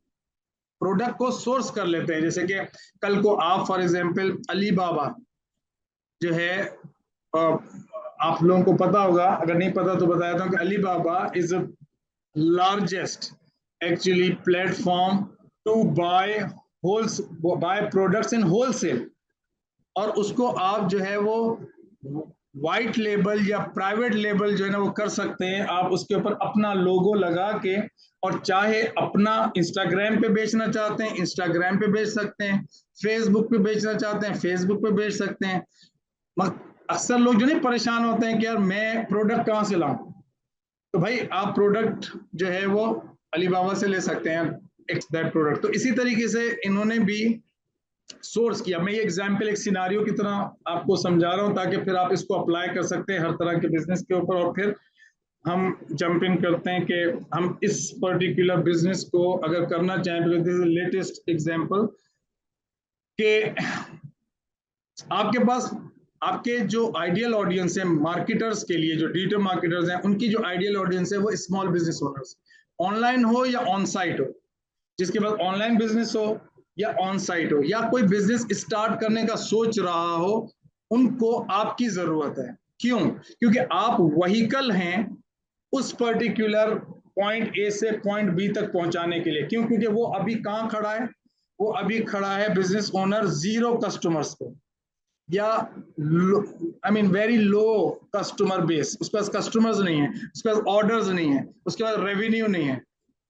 प्रोडक्ट को सोर्स कर लेते हैं। जैसे कि कल को आप फॉर एग्जांपल अली बाबा जो है, आप लोगों को पता होगा, अगर नहीं पता तो बताया था कि Alibaba is the largest actually platform to buy products in wholesale, और उसको आप जो है वो वाइट लेबल या प्राइवेट लेबल जो है ना वो कर सकते हैं, आप उसके ऊपर अपना लोगो लगा के, और चाहे अपना इंस्टाग्राम पे बेचना चाहते हैं इंस्टाग्राम पे बेच सकते हैं, फेसबुक पे बेचना चाहते हैं फेसबुक पे बेच सकते हैं। अक्सर लोग जो नहीं परेशान होते हैं कि यार मैं प्रोडक्ट कहाँ से लाऊं, तो भाई आप प्रोडक्ट जो है वो अलीबाबा से ले सकते हैं दैट प्रोडक्ट। तो इसी तरीके से इन्होंने भी सोर्स किया। मैं ये एग्जाम्पल एक सिनारियो की तरह आपको समझा रहा हूँ ताकि फिर आप इसको अप्लाई कर सकते हैं हर तरह के बिजनेस के ऊपर, और फिर हम जंप इन करते हैं कि हम इस पर्टिकुलर बिजनेस को अगर करना चाहें, because this is latest example कि आपके पास आपके जो आइडियल ऑडियंस है मार्केटर्स के लिए, जो डिजिटल मार्केटर्स हैं उनकी जो आइडियल ऑडियंस है वो स्मॉल बिजनेस ओनर्स, ऑनलाइन हो या ऑन साइट हो, जिसके पास ऑनलाइन बिजनेस हो या ऑन साइट हो, या कोई बिजनेस स्टार्ट करने का सोच रहा हो, उनको आपकी जरूरत है। क्यों? क्योंकि आप वहीकल हैं उस पर्टिकुलर पॉइंट ए से पॉइंट बी तक पहुंचाने के लिए। क्यों? क्योंकि वो अभी कहां खड़ा है, वो अभी खड़ा है बिजनेस ओनर जीरो कस्टमर्स पे, या I mean very low customer base, उसके पास कस्टमर्स नहीं है, उसके पास ऑर्डर्स नहीं है, उसके पास रेवेन्यू नहीं है।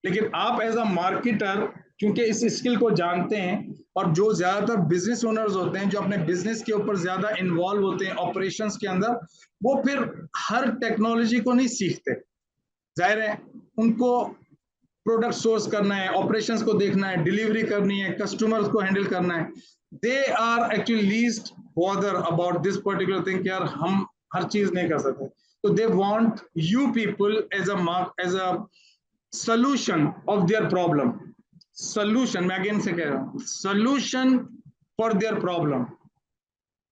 लेकिन आप एज अ मार्केटर क्योंकि इस स्किल को जानते हैं, और जो ज्यादातर बिजनेस ओनर्स होते हैं जो अपने बिजनेस के ऊपर ज्यादा इन्वॉल्व होते हैं ऑपरेशंस के अंदर, वो फिर हर टेक्नोलॉजी को नहीं सीखते, जाहिर है उनको प्रोडक्ट सोर्स करना है, ऑपरेशंस को देखना है, डिलीवरी करनी है, कस्टमर्स को हैंडल करना है। They are actually least bother about this particular thing, यार हम हर चीज नहीं कर सकते। तो they want you people as a solution of their problem, solution मैं अगेन से कह रहा हूं, solution for their problem।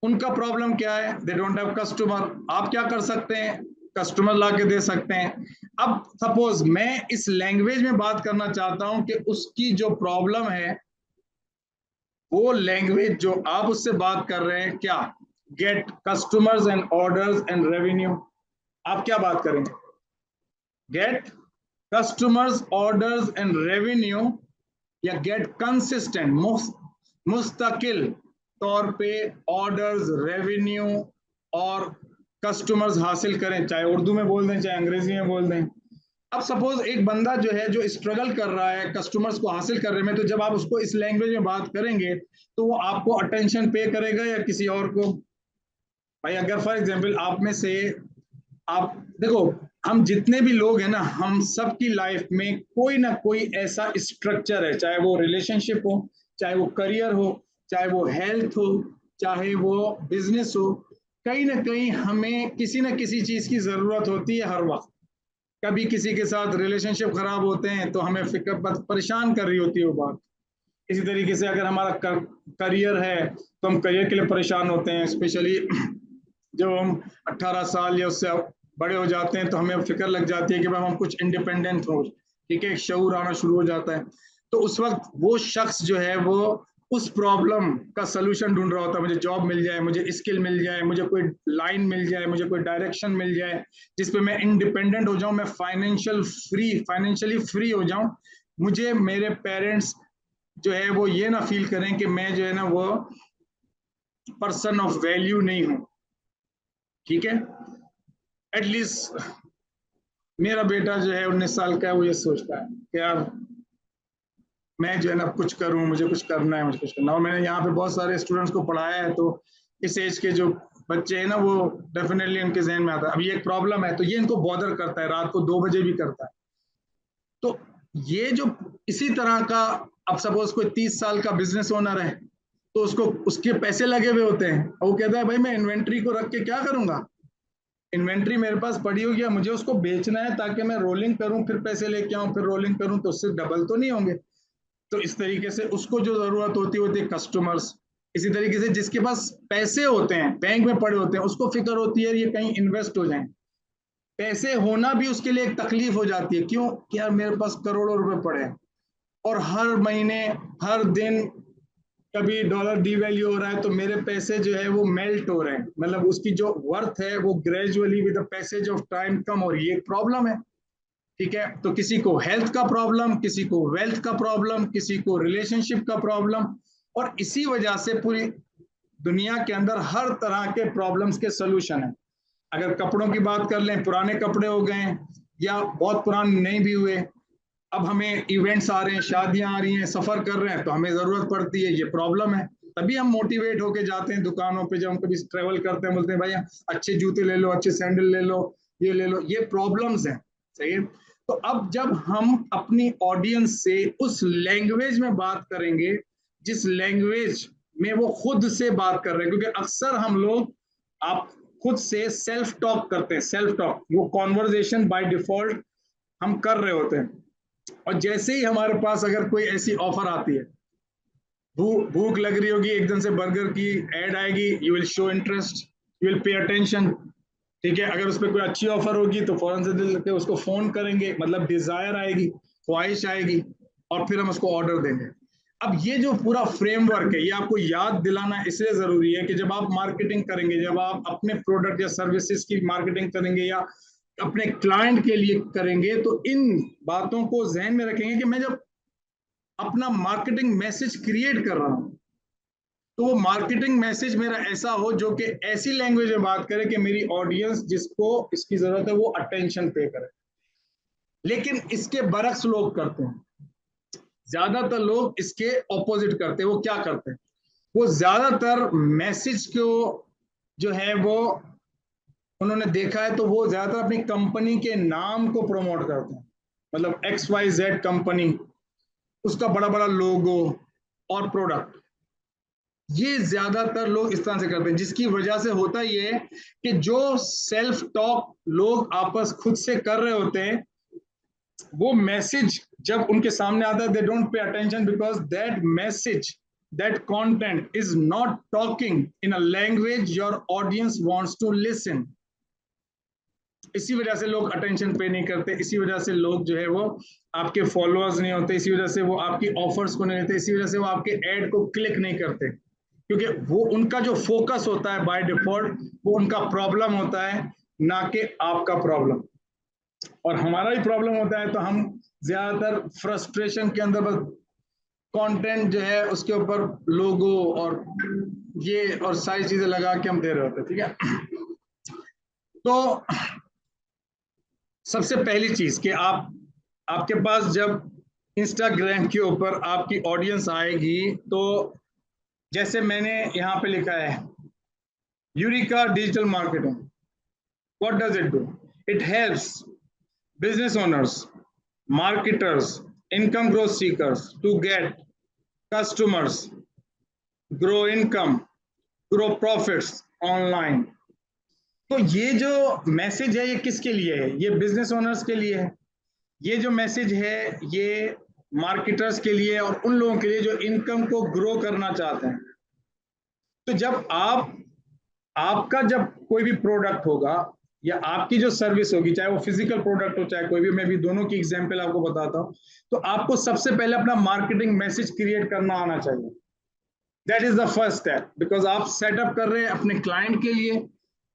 उनका प्रॉब्लम क्या है? They don't have customer. आप क्या कर सकते हैं? कस्टमर ला के दे सकते हैं। अब सपोज मैं इस लैंग्वेज में बात करना चाहता हूं कि उसकी जो प्रॉब्लम है वो लैंग्वेज जो आप उससे बात कर रहे हैं, क्या get customers and orders and revenue, आप क्या बात करेंगे? Get customers orders and revenue, या get consistent most मुस्तकिल तौर पे ऑर्डर्स, रेवेन्यू और कस्टमर्स हासिल करें, चाहे उर्दू में बोल दें चाहे अंग्रेजी में बोल दें। अब सपोज एक बंदा जो है जो स्ट्रगल कर रहा है कस्टमर्स को हासिल करने में, तो जब आप उसको इस लैंग्वेज में बात करेंगे तो वो आपको अटेंशन पे करेगा या किसी और को? भाई अगर फॉर एग्जांपल आप में से, आप देखो, हम जितने भी लोग हैं ना, हम सबकी लाइफ में कोई ना कोई ऐसा स्ट्रक्चर है, चाहे वो रिलेशनशिप हो, चाहे वो करियर हो, चाहे वो हेल्थ हो, चाहे वो बिजनेस हो, कहीं ना कहीं हमें किसी ना किसी चीज की जरूरत होती है हर वक्त। कभी किसी के साथ रिलेशनशिप खराब होते हैं तो हमें फिक्र परेशान कर रही होती है वो बात। इसी तरीके से अगर हमारा करियर है तो हम करियर के लिए परेशान होते हैं, स्पेशली जब हम 18 साल या उससे बड़े हो जाते हैं तो हमें फिक्र लग जाती है कि भाई हम कुछ इंडिपेंडेंट हो, ठीक है, शऊर आना शुरू हो जाता है। तो उस वक्त वो शख्स जो है वो उस प्रॉब्लम का सलूशन ढूंढ रहा होता है, मुझे जॉब मिल जाए, मुझे स्किल मिल जाए, मुझे कोई लाइन मिल जाए, मुझे कोई डायरेक्शन मिल जाए जिसपे मैं इंडिपेंडेंट हो जाऊं, मैं फाइनेंशियली फ्री हो जाऊं, मुझे मेरे पेरेंट्स जो है वो ये ना फील करें कि मैं जो है ना वो पर्सन ऑफ वैल्यू नहीं हूं। ठीक है, एटलीस्ट मेरा बेटा जो है 19 साल का है, वो ये सोचता है कि यार मैं जो है ना कुछ करूं, मुझे कुछ करना है, मुझे कुछ करना है। और मैंने यहाँ पे बहुत सारे स्टूडेंट्स को पढ़ाया है, तो इस एज के जो बच्चे हैं ना वो डेफिनेटली उनके जहन में आता है अब ये एक प्रॉब्लम है, तो ये इनको बॉदर करता है, रात को 2 बजे भी करता है। तो ये जो इसी तरह का, अब सपोज कोई 30 साल का बिजनेस ओनर है, तो उसको उसके पैसे लगे हुए होते हैं और वो कहता है भाई मैं इन्वेंट्री को रख के क्या करूंगा, इन्वेंट्री मेरे पास पड़ी होगी, मुझे उसको बेचना है ताकि मैं रोलिंग करूं, फिर पैसे लेके आऊं, फिर रोलिंग करूं, तो उससे डबल तो नहीं होंगे। तो इस तरीके से उसको जो जरूरत होती है कस्टमर्स। इसी तरीके से जिसके पास पैसे होते हैं बैंक में पड़े होते हैं उसको फिक्र होती है ये कहीं इन्वेस्ट हो जाए। पैसे होना भी उसके लिए एक तकलीफ हो जाती है, क्यों कि यार मेरे पास करोड़ों रुपए पड़े हैं और हर महीने, हर दिन कभी डॉलर डीवैल्यू हो रहा है तो मेरे पैसे जो है वो मेल्ट हो रहे हैं, मतलब उसकी जो वर्थ है वो gradually with the passage of time कम हो रही है, एक प्रॉब्लम है। ठीक है, तो किसी को हेल्थ का प्रॉब्लम, किसी को वेल्थ का प्रॉब्लम, किसी को रिलेशनशिप का प्रॉब्लम, और इसी वजह से पूरी दुनिया के अंदर हर तरह के प्रॉब्लम्स के सोल्यूशन है। अगर कपड़ों की बात कर लें, पुराने कपड़े हो गए या बहुत पुराने नहीं भी हुए, अब हमें इवेंट्स आ रहे हैं, शादियां आ रही हैं, सफर कर रहे हैं तो हमें जरूरत पड़ती है, ये प्रॉब्लम है। तभी हम मोटिवेट होके जाते हैं दुकानों पे, जब हम कभी ट्रेवल करते हैं बोलते हैं भाई अच्छे जूते ले लो, अच्छे सैंडल ले लो, ये ले लो, ये प्रॉब्लम्स हैं। सही है, तो अब जब हम अपनी ऑडियंस से उस लैंग्वेज में बात करेंगे जिस लैंग्वेज में वो खुद से बात कर रहे हैं, क्योंकि अक्सर हम लोग, आप खुद से सेल्फ टॉक करते हैं, सेल्फ टॉक वो कॉन्वर्जेशन बाय डिफॉल्ट हम कर रहे होते हैं। और जैसे ही हमारे पास अगर कोई ऐसी ऑफर आती है, भूख लग रही होगी, एकदम से बर्गर की एड आएगी, you will show interest, you will pay attention. ठीक है, अगर उस पर कोई अच्छी ऑफर होगी तो फौरन से दिल के उसको फोन करेंगे, मतलब डिजायर आएगी, ख्वाहिश आएगी, और फिर हम उसको ऑर्डर देंगे। अब ये जो पूरा फ्रेमवर्क है ये आपको याद दिलाना इसलिए जरूरी है कि जब आप मार्केटिंग करेंगे, जब आप अपने प्रोडक्ट या सर्विसेज की मार्केटिंग करेंगे या अपने क्लाइंट के लिए करेंगे, तो इन बातों को जहन में रखेंगे कि मैं जब अपना मार्केटिंग मैसेज क्रिएट कर रहा हूं तो वो मार्केटिंग मैसेज मेरा ऐसा हो जो कि ऐसी लैंग्वेज में बात करे कि मेरी ऑडियंस जिसको इसकी जरूरत है वो अटेंशन पे करे। लेकिन इसके बरक्स लोग करते हैं, ज्यादातर लोग इसके ऑपोजिट करते हैं। वो क्या करते हैं, वो ज्यादातर मैसेज को जो है वो उन्होंने देखा है तो वो ज्यादातर अपनी कंपनी के नाम को प्रमोट करते हैं, मतलब XYZ कंपनी, उसका बड़ा बड़ा लोगो और प्रोडक्ट, ये ज्यादातर लोग इस तरह से करते हैं। जिसकी वजह से होता ये है कि जो सेल्फ टॉक लोग आपस खुद से कर रहे होते हैं, वो मैसेज जब उनके सामने आता है, they don't pay attention because that message, that content is not talking in a language your audience wants to listen. इसी वजह से लोग अटेंशन पे नहीं करते, इसी वजह से लोग जो है वो आपके फॉलोअर्स नहीं होते, इसी वजह से वो आपकी ऑफर्स को नहीं लेते, इसी वजह से वो आपके एड को क्लिक नहीं करते, क्योंकि वो उनका जो फोकस होता है बाय डिफॉल्ट वो उनका प्रॉब्लम होता है, ना कि आपका प्रॉब्लम। और हमारा ही प्रॉब्लम होता है तो हम ज्यादातर फ्रस्ट्रेशन के अंदर बस कंटेंट जो है उसके ऊपर लोगो और ये और सारी चीजें लगा के हम दे रहे होते, ठीक है। तो सबसे पहली चीज कि आपके पास जब इंस्टाग्राम के ऊपर आपकी ऑडियंस आएगी, तो जैसे मैंने यहाँ पे लिखा है Eureka digital marketing, what does it do? It helps business owners, marketers, income growth seekers to get customers, grow income, grow profits online. तो ये जो मैसेज है ये किसके लिए है? ये बिजनेस ओनर्स के लिए है। ये जो मैसेज है ये मार्केटर्स के लिए और उन लोगों के लिए जो इनकम को ग्रो करना चाहते हैं। तो जब आपका जब कोई भी प्रोडक्ट होगा या आपकी जो सर्विस होगी, चाहे वो फिजिकल प्रोडक्ट हो चाहे कोई भी, मैं भी दोनों की एग्जांपल आपको बताता हूं, तो आपको सबसे पहले अपना मार्केटिंग मैसेज क्रिएट करना आना चाहिए। That is the first step, because आप सेटअप कर रहे हैं अपने क्लाइंट के लिए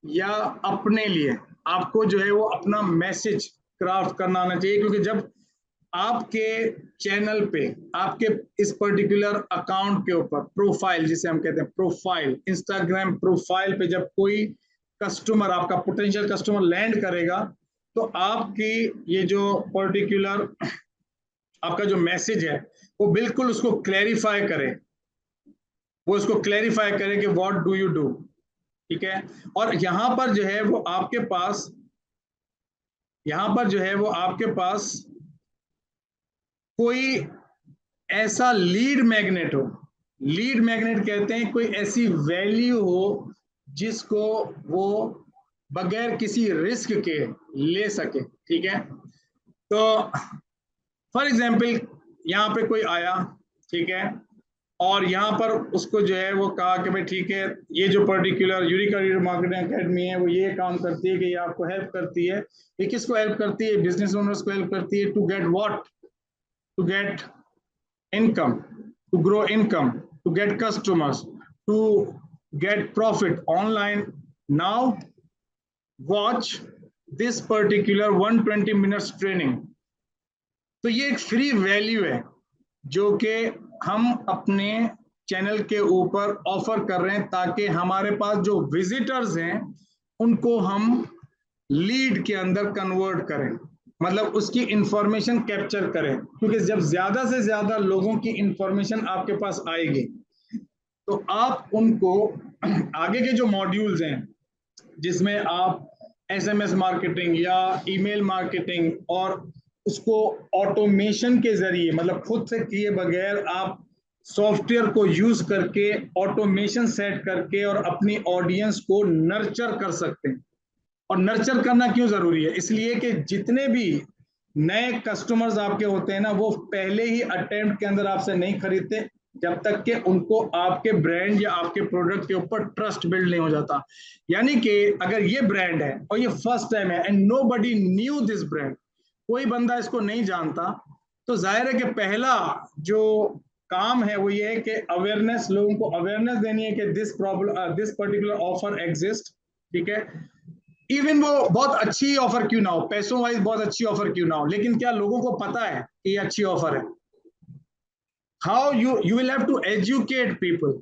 या अपने लिए, आपको जो है वो अपना मैसेज क्राफ्ट करना आना चाहिए। क्योंकि जब आपके चैनल पे, आपके इस पर्टिकुलर अकाउंट के ऊपर प्रोफाइल, जिसे हम कहते हैं प्रोफाइल, इंस्टाग्राम प्रोफाइल पे जब कोई कस्टमर, आपका पोटेंशियल कस्टमर लैंड करेगा, तो आपकी ये जो पर्टिकुलर आपका जो मैसेज है वो बिल्कुल उसको क्लैरिफाई करे, वो उसको क्लैरिफाई करे कि व्हाट डू यू डू, ठीक है। और यहां पर जो है वो आपके पास, यहां पर जो है वो आपके पास कोई ऐसा लीड मैग्नेट हो, लीड मैग्नेट कहते हैं कोई ऐसी वैल्यू हो जिसको वो बगैर किसी रिस्क के ले सके, ठीक है। तो फॉर एग्जाम्पल यहाँ पे कोई आया, ठीक है, और यहाँ पर उसको जो है वो कहा कि भाई ठीक है, ये जो पर्टिकुलर यूरिका मार्केटिंग एकेडमी है वो ये काम करती है कि ये आपको हेल्प करती है। ये किसको हेल्प करती है? बिजनेस ओनर्स को हेल्प करती है to get what? To get income, to grow income, to get customers, to get profit online. Now watch this particular 120 minutes training. तो ये एक फ्री वैल्यू है जो कि हम अपने चैनल के ऊपर ऑफर कर रहे हैं, ताकि हमारे पास जो विजिटर्स हैं उनको हम लीड के अंदर कन्वर्ट करें, मतलब उसकी इंफॉर्मेशन कैप्चर करें। क्योंकि जब ज्यादा से ज्यादा लोगों की इंफॉर्मेशन आपके पास आएगी तो आप उनको आगे के जो मॉड्यूल्स हैं जिसमें आप एसएमएस मार्केटिंग या ईमेल मार्केटिंग और उसको ऑटोमेशन के जरिए, मतलब खुद से किए बगैर आप सॉफ्टवेयर को यूज करके ऑटोमेशन सेट करके और अपनी ऑडियंस को नर्चर कर सकते हैं। और नर्चर करना क्यों जरूरी है? इसलिए कि जितने भी नए कस्टमर्स आपके होते हैं ना, वो पहले ही अटेम्प्ट के अंदर आपसे नहीं खरीदते जब तक कि उनको आपके ब्रांड या आपके प्रोडक्ट के ऊपर ट्रस्ट बिल्ड नहीं हो जाता। यानी कि अगर ये ब्रांड है और ये फर्स्ट टाइम है and nobody knew this brand, कोई बंदा इसको नहीं जानता, तो जाहिर है कि पहला जो काम है वो ये है कि अवेयरनेस, लोगों को अवेयरनेस देनी है कि this problem, this particular offer exist, ठीक है। इवन वो बहुत अच्छी ऑफर क्यों ना हो, पैसों वाइज बहुत अच्छी ऑफर क्यों ना हो, लेकिन क्या लोगों को पता है कि ये अच्छी ऑफर है? How you will have to educate people,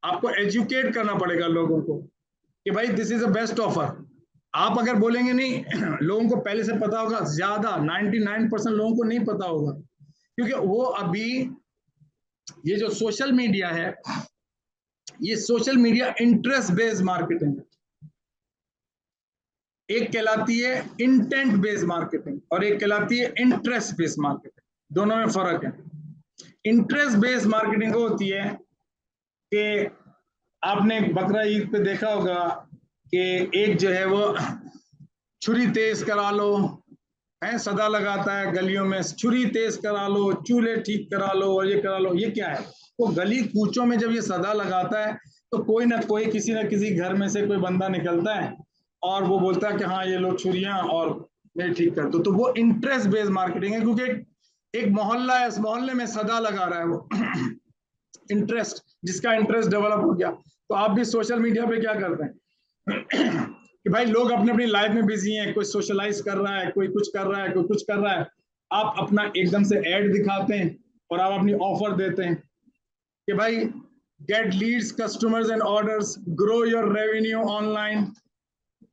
आपको एजुकेट करना पड़ेगा लोगों को कि भाई this is the best offer. आप अगर बोलेंगे नहीं लोगों को पहले से पता होगा, ज्यादा 99% लोगों को नहीं पता होगा, क्योंकि वो अभी ये जो सोशल मीडिया है, ये social media interest based marketing है। एक कहलाती है इंटेंट बेस्ड मार्केटिंग और एक कहलाती है इंटरेस्ट बेस्ड मार्केटिंग, दोनों में फर्क है। इंटरेस्ट बेस्ड मार्केटिंग वो होती है कि आपने बकरा ईद पे देखा होगा कि एक जो है वो छुरी तेज करा लो, है सदा लगाता है गलियों में, छुरी तेज करा लो, चूल्हे ठीक करा लो और ये करा लो। ये क्या है? वो गली कूचों में जब ये सदा लगाता है तो कोई ना कोई, किसी ना किसी घर में से कोई बंदा निकलता है और वो बोलता है कि हाँ ये लो छुरियां और मैं ठीक कर दो। तो वो इंटरेस्ट बेस्ड मार्केटिंग है, क्योंकि एक मोहल्ला है, इस मोहल्ले में सदा लगा रहा है वो इंटरेस्ट, जिसका इंटरेस्ट डेवलप हो गया। तो आप भी सोशल मीडिया पे क्या करते हैं कि भाई लोग अपने अपनी लाइफ में बिजी हैं, कोई सोशलाइज कर रहा है, कोई कुछ कर रहा है, कोई कुछ कर रहा है, आप अपना एकदम से ऐड दिखाते हैं और आप अपनी ऑफर देते हैं कि भाई get leads, customers and orders, grow your revenue online,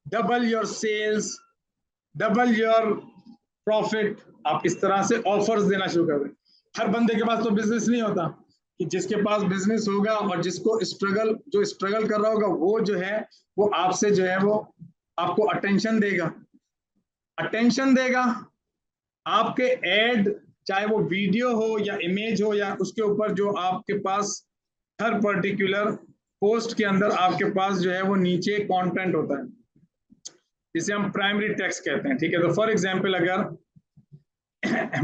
double your sales, double your profit. आप इस तरह से ऑफर्स देना शुरू कर दें। हर बंदे के पास तो बिजनेस नहीं होता कि जिसके पास बिजनेस होगा और जिसको जो स्ट्रगल कर रहा होगा वो जो है वो आपसे जो है वो आपको अटेंशन देगा आपके एड, चाहे वो वीडियो हो या इमेज हो या उसके ऊपर जो आपके पास हर पर्टिकुलर पोस्ट के अंदर आपके पास जो है वो नीचे कंटेंट होता है जिसे हम प्राइमरी टेक्स्ट कहते हैं। ठीक है, तो फॉर एग्जांपल अगर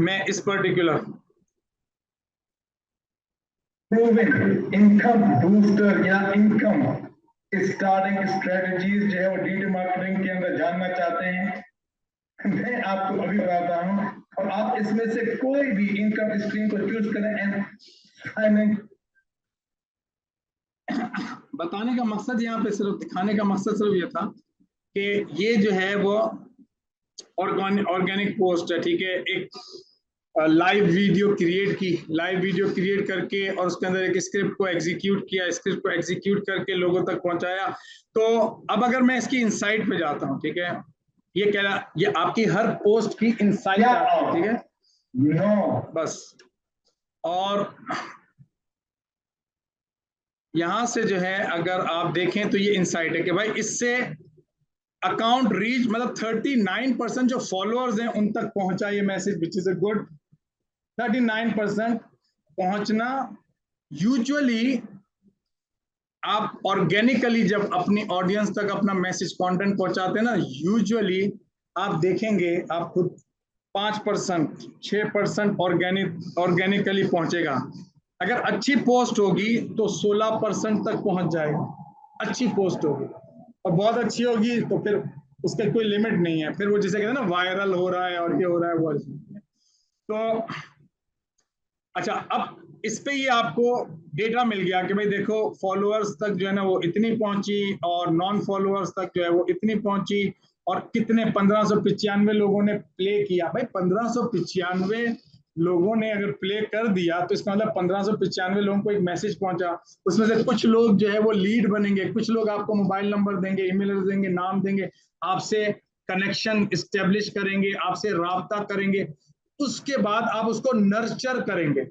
मैं इस पर्टिकुलर इनकम बूस्टर या इनकम स्टार्टिंग स्ट्रेटजीज जो है वो डिजिटल मार्केटिंग के अंदर जानना चाहते हैं, मैं आपको अभी बताता हूं और आप इसमें से कोई भी इनकम स्ट्रीम को चूज करें एंड बताने का मकसद यहाँ पे सिर्फ दिखाने का मकसद सिर्फ ये था कि ये जो है वो ऑर्गेनिक पोस्ट है। ठीक है, एक लाइव वीडियो क्रिएट करके और उसके अंदर एक स्क्रिप्ट को एग्जीक्यूट करके लोगों तक पहुंचाया। तो अब अगर मैं इसकी इनसाइट पे जाता हूं, ठीक है, ये आपकी हर पोस्ट की इनसाइट आती है। ठीक है, बस। और यहां से जो है अगर आप देखें तो ये इनसाइट है कि भाई इससे अकाउंट रीच, मतलब 39% जो फॉलोअर्स हैं उन तक पहुंचा ये message, which is a good. 39% पहुंचना, यूजुअली आप ऑर्गेनिकली जब अपनी ऑडियंस तक अपना मैसेज कंटेंट पहुंचाते हैं ना, यूजुअली आप देखेंगे आप खुद 5%, 6% ऑर्गेनिकली पहुंचेगा। अगर अच्छी पोस्ट होगी तो 16% तक पहुंच जाएगा, अच्छी पोस्ट होगी। और बहुत अच्छी होगी तो फिर उसका कोई लिमिट नहीं है, फिर वो जिसे कहते हैं ना वायरल हो रहा है और ये हो रहा है वो। तो अच्छा, अब इस पे ही आपको डेटा मिल गया कि भाई देखो फॉलोअर्स तक जो है ना वो इतनी पहुंची और नॉन फॉलोअर्स तक जो है वो इतनी पहुंची, और कितने 1595 लोगों ने प्ले किया। भाई 1595 लोगों ने अगर प्ले कर दिया तो इसका मतलब 1595 लोगों को एक मैसेज पहुंचा। उसमें से कुछ लोग जो है वो लीड बनेंगे, कुछ लोग आपको मोबाइल नंबर देंगे, ईमेल एड्रेस देंगे, नाम देंगे, आपसे कनेक्शन स्टेब्लिश करेंगे, आपसे राब्ता करेंगे। उसके बाद आप उसको नर्चर करेंगे।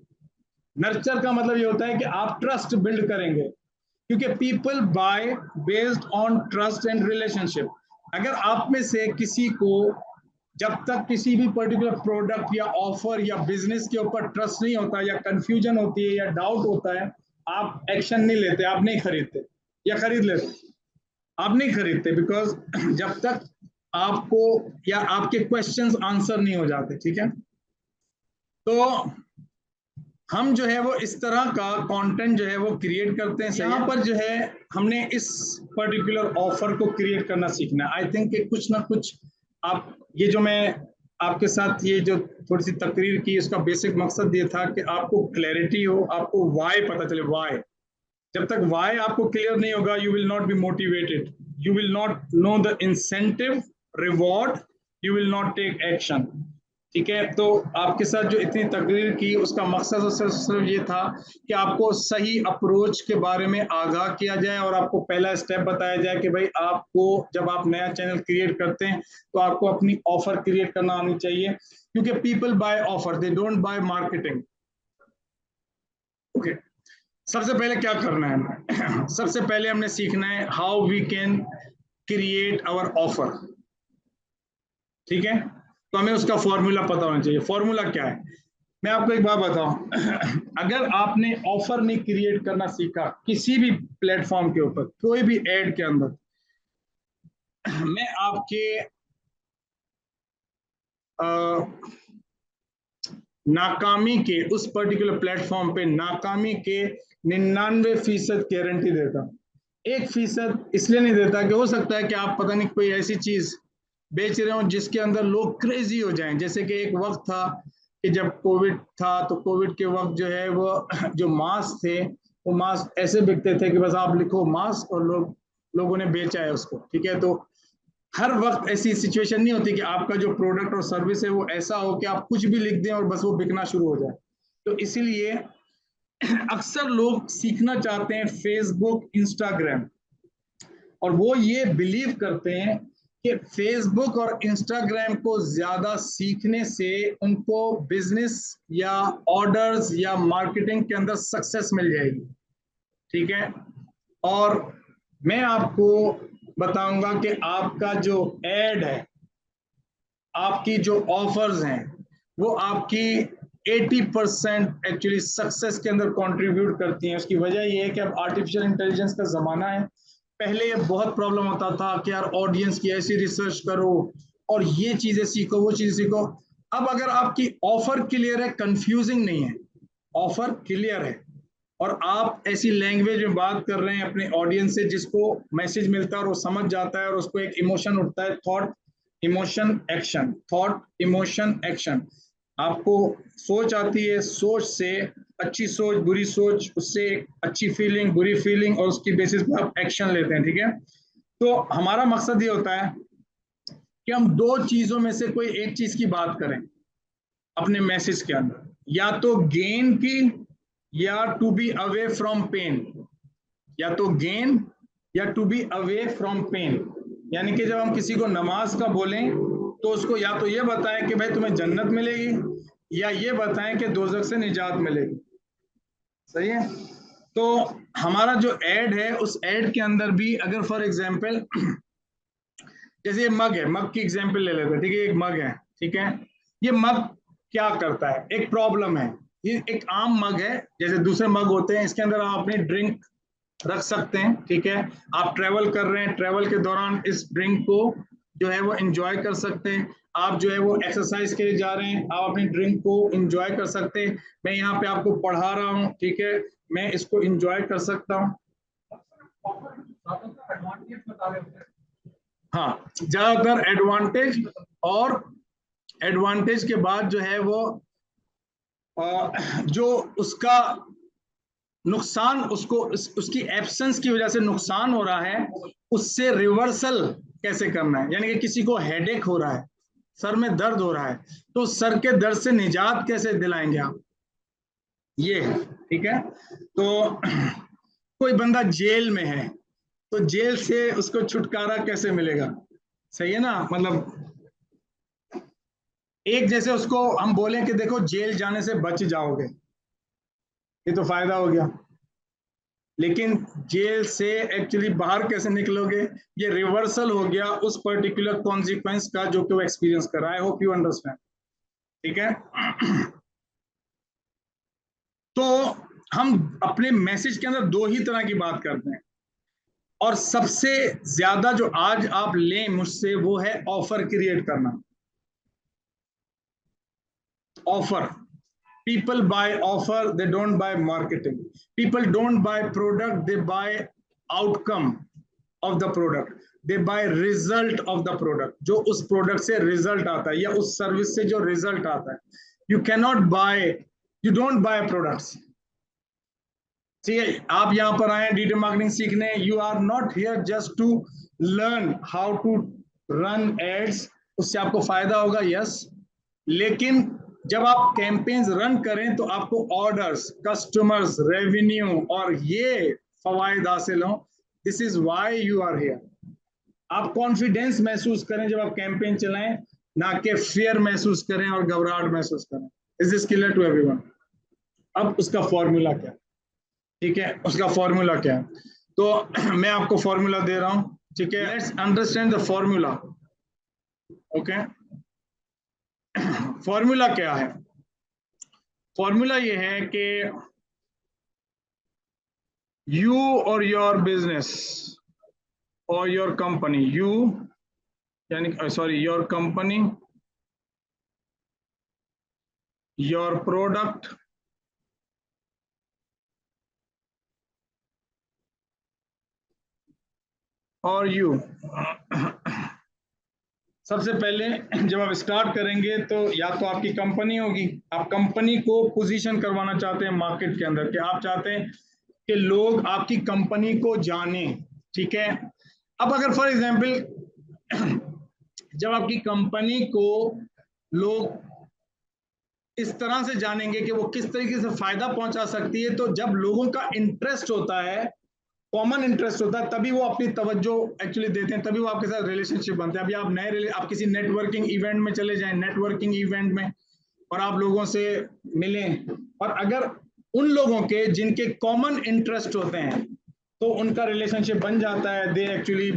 नर्चर का मतलब ये होता है कि आप ट्रस्ट बिल्ड करेंगे, क्योंकि people buy based on trust and relationship. अगर आप में से किसी को जब तक किसी भी पर्टिकुलर प्रोडक्ट या ऑफर या बिजनेस के ऊपर ट्रस्ट नहीं होता, या कंफ्यूजन होती है, या डाउट होता है, आप एक्शन नहीं लेते, आप नहीं खरीदते, या खरीद लेते, आप नहीं खरीदते, बिकॉज जब तक आपको या आपके क्वेश्चंस आंसर नहीं हो जाते। ठीक है, तो हम जो है वो इस तरह का कंटेंट जो है वो क्रिएट करते हैं। यहाँ पर जो है हमने इस पर्टिकुलर ऑफर को क्रिएट करना सीखना है। आई थिंक कुछ ना कुछ आप, ये जो मैं आपके साथ ये जो थोड़ी सी तकरीर की, इसका बेसिक मकसद ये था कि आपको क्लैरिटी हो, आपको वाई पता चले। वाई, जब तक वाई आपको क्लियर नहीं होगा, you will not be motivated, you will not know the incentive, reward, you will not take action. ठीक है, तो आपके साथ जो इतनी तकरीर की उसका मकसद सिर्फ ये था कि आपको सही अप्रोच के बारे में आगाह किया जाए और आपको पहला स्टेप बताया जाए कि भाई आपको जब आप नया चैनल क्रिएट करते हैं तो आपको अपनी ऑफर क्रिएट करना आनी चाहिए, क्योंकि people buy offer, they don't buy marketing. Okay, सबसे पहले क्या करना है सबसे पहले हमने सीखना है how we can create our offer. ठीक है, तो हमें उसका फॉर्मूला पता होना चाहिए। फॉर्मूला क्या है, मैं आपको एक बात बताऊं अगर आपने ऑफर नहीं क्रिएट करना सीखा किसी भी प्लेटफॉर्म के ऊपर, कोई भी एड के अंदर, मैं आपके नाकामी के, उस पर्टिकुलर प्लेटफॉर्म पे नाकामी के 99% गारंटी देता हूं। 1% इसलिए नहीं देता कि हो सकता है कि आप पता नहीं कोई ऐसी चीज बेच रहे हो जिसके अंदर लोग क्रेजी हो जाएं। जैसे कि एक वक्त था कि जब कोविड था, तो कोविड के वक्त जो है वो जो मास्क थे, वो मास्क ऐसे बिकते थे कि बस आप लिखो मास्क और लोगों ने बेचा है उसको। ठीक है, तो हर वक्त ऐसी सिचुएशन नहीं होती कि आपका जो प्रोडक्ट और सर्विस है वो ऐसा हो कि आप कुछ भी लिख दें और बस वो बिकना शुरू हो जाए। तो इसीलिए अक्सर लोग सीखना चाहते हैं फेसबुक, इंस्टाग्राम, और वो ये बिलीव करते हैं कि फेसबुक और इंस्टाग्राम को ज्यादा सीखने से उनको बिजनेस या ऑर्डर्स या मार्केटिंग के अंदर सक्सेस मिल जाएगी। ठीक है, और मैं आपको बताऊंगा कि आपका जो एड है, आपकी जो ऑफर्स हैं, वो आपकी 80% एक्चुअली सक्सेस के अंदर कंट्रीब्यूट करती हैं। उसकी वजह ये है कि अब आर्टिफिशियल इंटेलिजेंस का जमाना है। पहले ये बहुत प्रॉब्लम होता था कि यार ऑडियंस की ऐसी रिसर्च करो और ये चीजें सीखो, वो चीजें सीखो। अब अगर आपकी ऑफर क्लियर है, कंफ्यूजिंग नहीं है, ऑफर क्लियर है, और आप ऐसी लैंग्वेज में बात कर रहे हैं अपने ऑडियंस से जिसको मैसेज मिलता है और वो समझ जाता है और उसको एक इमोशन उठता है, thought emotion action, thought emotion action. आपको सोच आती है, सोच से अच्छी सोच, बुरी सोच, उससे अच्छी फीलिंग, बुरी फीलिंग, और उसकी बेसिस पर आप एक्शन लेते हैं। ठीक है, तो हमारा मकसद ये होता है कि हम दो चीजों में से कोई एक चीज की बात करें अपने मैसेज के अंदर, या तो गेन की या to be away from pain, या तो गेन या to be away from pain. यानी कि जब हम किसी को नमाज का बोलें तो उसको या तो ये बताएं कि भाई तुम्हें जन्नत मिलेगी, या ये बताएं कि दोजख से निजात मिलेगी। सही है, तो हमारा जो एड है उस एड के अंदर भी अगर फॉर एग्जांपल जैसे ये मग है, मग की एग्जांपल ले लेते हैं। ठीक है, एक मग है, ठीक है, ये मग क्या करता है, एक प्रॉब्लम है, ये एक आम मग है, जैसे दूसरे मग होते हैं, इसके अंदर आप अपनी ड्रिंक रख सकते हैं। ठीक है, आप ट्रेवल कर रहे हैं, ट्रेवल के दौरान इस ड्रिंक को जो है वो एंजॉय कर सकते हैं। आप जो है वो एक्सरसाइज के लिए जा रहे हैं, आप अपनी ड्रिंक को एंजॉय कर सकते हैं। मैं यहाँ पे आपको पढ़ा रहा हूँ, ठीक है, मैं इसको एंजॉय कर सकता हूँ। हाँ, ज्यादातर एडवांटेज, और एडवांटेज के बाद जो है वो जो उसका नुकसान, उसको उसकी एब्सेंस की वजह से नुकसान हो रहा है, उससे रिवर्सल कैसे करना है। यानी कि किसी को हेडेक हो रहा है, सर में दर्द हो रहा है, तो सर के दर्द से निजात कैसे दिलाएंगे आप, ये है। ठीक है, तो कोई बंदा जेल में है तो जेल से उसको छुटकारा कैसे मिलेगा, सही है ना, मतलब एक जैसे उसको हम बोलें कि देखो जेल जाने से बच जाओगे, ये तो फायदा हो गया, लेकिन जेल से एक्चुअली बाहर कैसे निकलोगे, ये रिवर्सल हो गया उस पर्टिकुलर कॉन्सिक्वेंस का जो कि वो एक्सपीरियंस कर रहा है। Hope you understand. ठीक है, तो हम अपने मैसेज के अंदर दो ही तरह की बात करते हैं, और सबसे ज्यादा जो आज आप लें मुझसे वो है ऑफर क्रिएट करना। Offer, people buy offer, they don't buy marketing. People don't buy product, they buy outcome of the product, they buy result of the product, जो उस प्रोडक्ट से रिजल्ट आता है या उस सर्विस से जो रिजल्ट आता है। You cannot buy, you don't buy products. ठीक है, आप यहां पर आए डिजिटल मार्केटिंग सीखने, you are not here just to learn how to run ads, उससे आपको फायदा होगा, यस, लेकिन जब आप कैंपेन्स रन करें तो आपको ऑर्डर्स, कस्टमर्स, रेवेन्यू और ये फवायद हासिल हो। This is why you are here. आप कॉन्फिडेंस महसूस करें जब आप कैंपेन चलाएं, ना कि फियर महसूस करें और घबराहट महसूस करें। Is this clear to everyone? अब उसका फॉर्मूला क्या है? ठीक है, उसका फॉर्मूला क्या है, तो मैं आपको फॉर्मूला दे रहा हूं। ठीक है, let's understand the formula. Okay, formula क्या है? फॉर्मूला ये है कि you or your business or your company, you यानी sorry, your company, your product और you। सबसे पहले जब आप स्टार्ट करेंगे तो या तो आपकी कंपनी होगी, आप कंपनी को पोजीशन करवाना चाहते हैं मार्केट के अंदर, कि आप चाहते हैं कि लोग आपकी कंपनी को जाने। ठीक है, अब अगर फॉर एग्जांपल जब आपकी कंपनी को लोग इस तरह से जानेंगे कि वो किस तरीके से फायदा पहुंचा सकती है। तो जब लोगों का इंटरेस्ट होता है, कॉमन इंटरेस्ट होता है, तभी वो अपनी तवज्जो एक्चुअली देते हैं, तभी वो आपके साथ रिलेशनशिप बनते हैं। अभी आप किसी नेटवर्किंग इवेंट में चले जाएं, नेटवर्किंग इवेंट में, और आप लोगों से मिलें, और अगर उन लोगों के जिनके कॉमन इंटरेस्ट होते हैं तो उनका रिलेशनशिप बन जाता है। They actually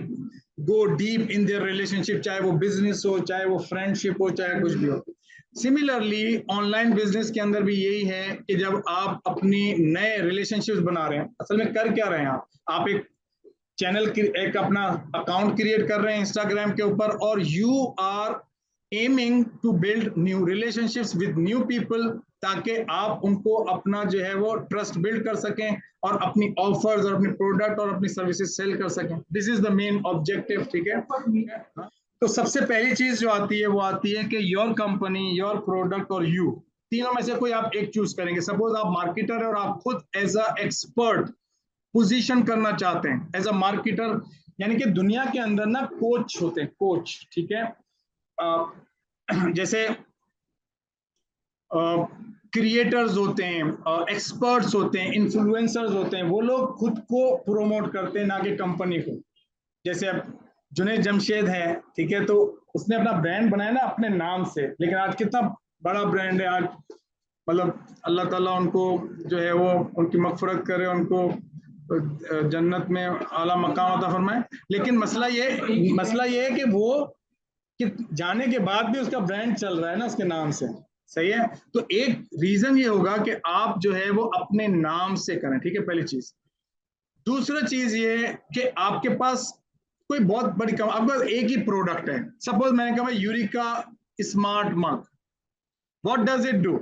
go deep in their relationship, चाहे वो बिजनेस हो, चाहे वो फ्रेंडशिप हो, चाहे कुछ भी हो। सिमिलरली ऑनलाइन बिजनेस के अंदर भी यही है कि जब आप अपनी नए रिलेशनशिप्स बना रहे हैं, असल में कर क्या रहे हैं आप एक चैनल एक अपना अकाउंट क्रिएट कर रहे हैं इंस्टाग्राम के ऊपर, और you are aiming to build new relationships with new people, ताकि आप उनको अपना जो है वो ट्रस्ट बिल्ड कर सकें और अपनी ऑफर्स और अपने प्रोडक्ट और अपनी सर्विसेज सेल कर सकें। This is the main objective, ठीक है। तो सबसे पहली चीज जो आती है वो आती है कि योर कंपनी, योर प्रोडक्ट और यू, तीनों में से कोई आप एक चूज करेंगे। सपोज आप मार्केटर है और आप खुद एज अ एक्सपर्ट पोजीशन करना चाहते हैं एज अ मार्केटर, यानी कि दुनिया के अंदर ना कोच होते हैं, कोच, ठीक है। जैसे क्रिएटर्स होते हैं, एक्सपर्ट्स होते हैं, इन्फ्लुएंसर्स होते हैं, वो लोग खुद को प्रोमोट करते हैं, ना कि कंपनी को। जैसे अब जुनैद जमशेद है, ठीक है, तो उसने अपना ब्रांड बनाया ना अपने नाम से, लेकिन आज कितना बड़ा ब्रांड है आज, मतलब अल्लाह ताला उनको जो है वो उनकी मगफरत करे, उनको जन्नत में आला मकाम अता फरमाए। लेकिन मसला ये है कि वो कि जाने के बाद भी उसका ब्रांड चल रहा है ना उसके नाम से, सही है। तो एक रीजन ये होगा कि आप जो है वो अपने नाम से करें, ठीक है, पहली चीज। दूसरा चीज ये है कि आपके पास कोई बहुत बड़ी आपका एक ही प्रोडक्ट है। सपोज मैंने कहा Eureka smart mug, what does it do?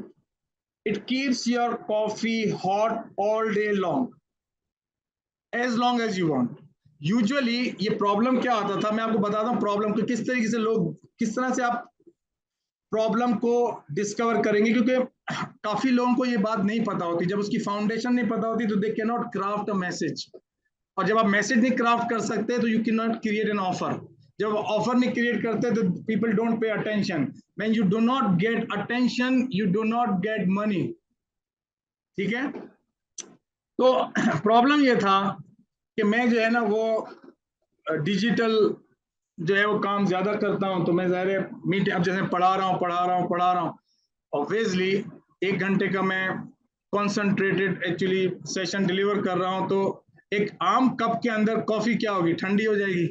It keeps your coffee hot all day long, as long as you want. Usually ये प्रॉब्लम क्या आता था, मैं आपको बताता हूँ प्रॉब्लम को, किस तरीके से लोग, किस तरह से आप प्रॉब्लम को डिस्कवर करेंगे, क्योंकि काफी लोगों को ये बात नहीं पता होती। जब उसकी फाउंडेशन नहीं पता होती तो they can not craft a message, और जब आप मैसेज नहीं क्राफ्ट कर सकते तो you can not create an offer. जब ऑफर नहीं क्रिएट करते तो people don't pay attention. When you do not get attention you do not get money, ठीक है। तो प्रॉब्लम ये था कि मैं जो है ना वो डिजिटल जो है वो काम ज्यादा करता हूं, तो मैं ज़ाहिर मीटिंग, अब जैसे पढ़ा रहा हूं ऑब्वियसली 1 घंटे का मैं कॉन्सेंट्रेटेड एक्चुअली सेशन डिलीवर कर रहा हूं, तो एक आम कप के अंदर कॉफी क्या होगी, ठंडी हो जाएगी।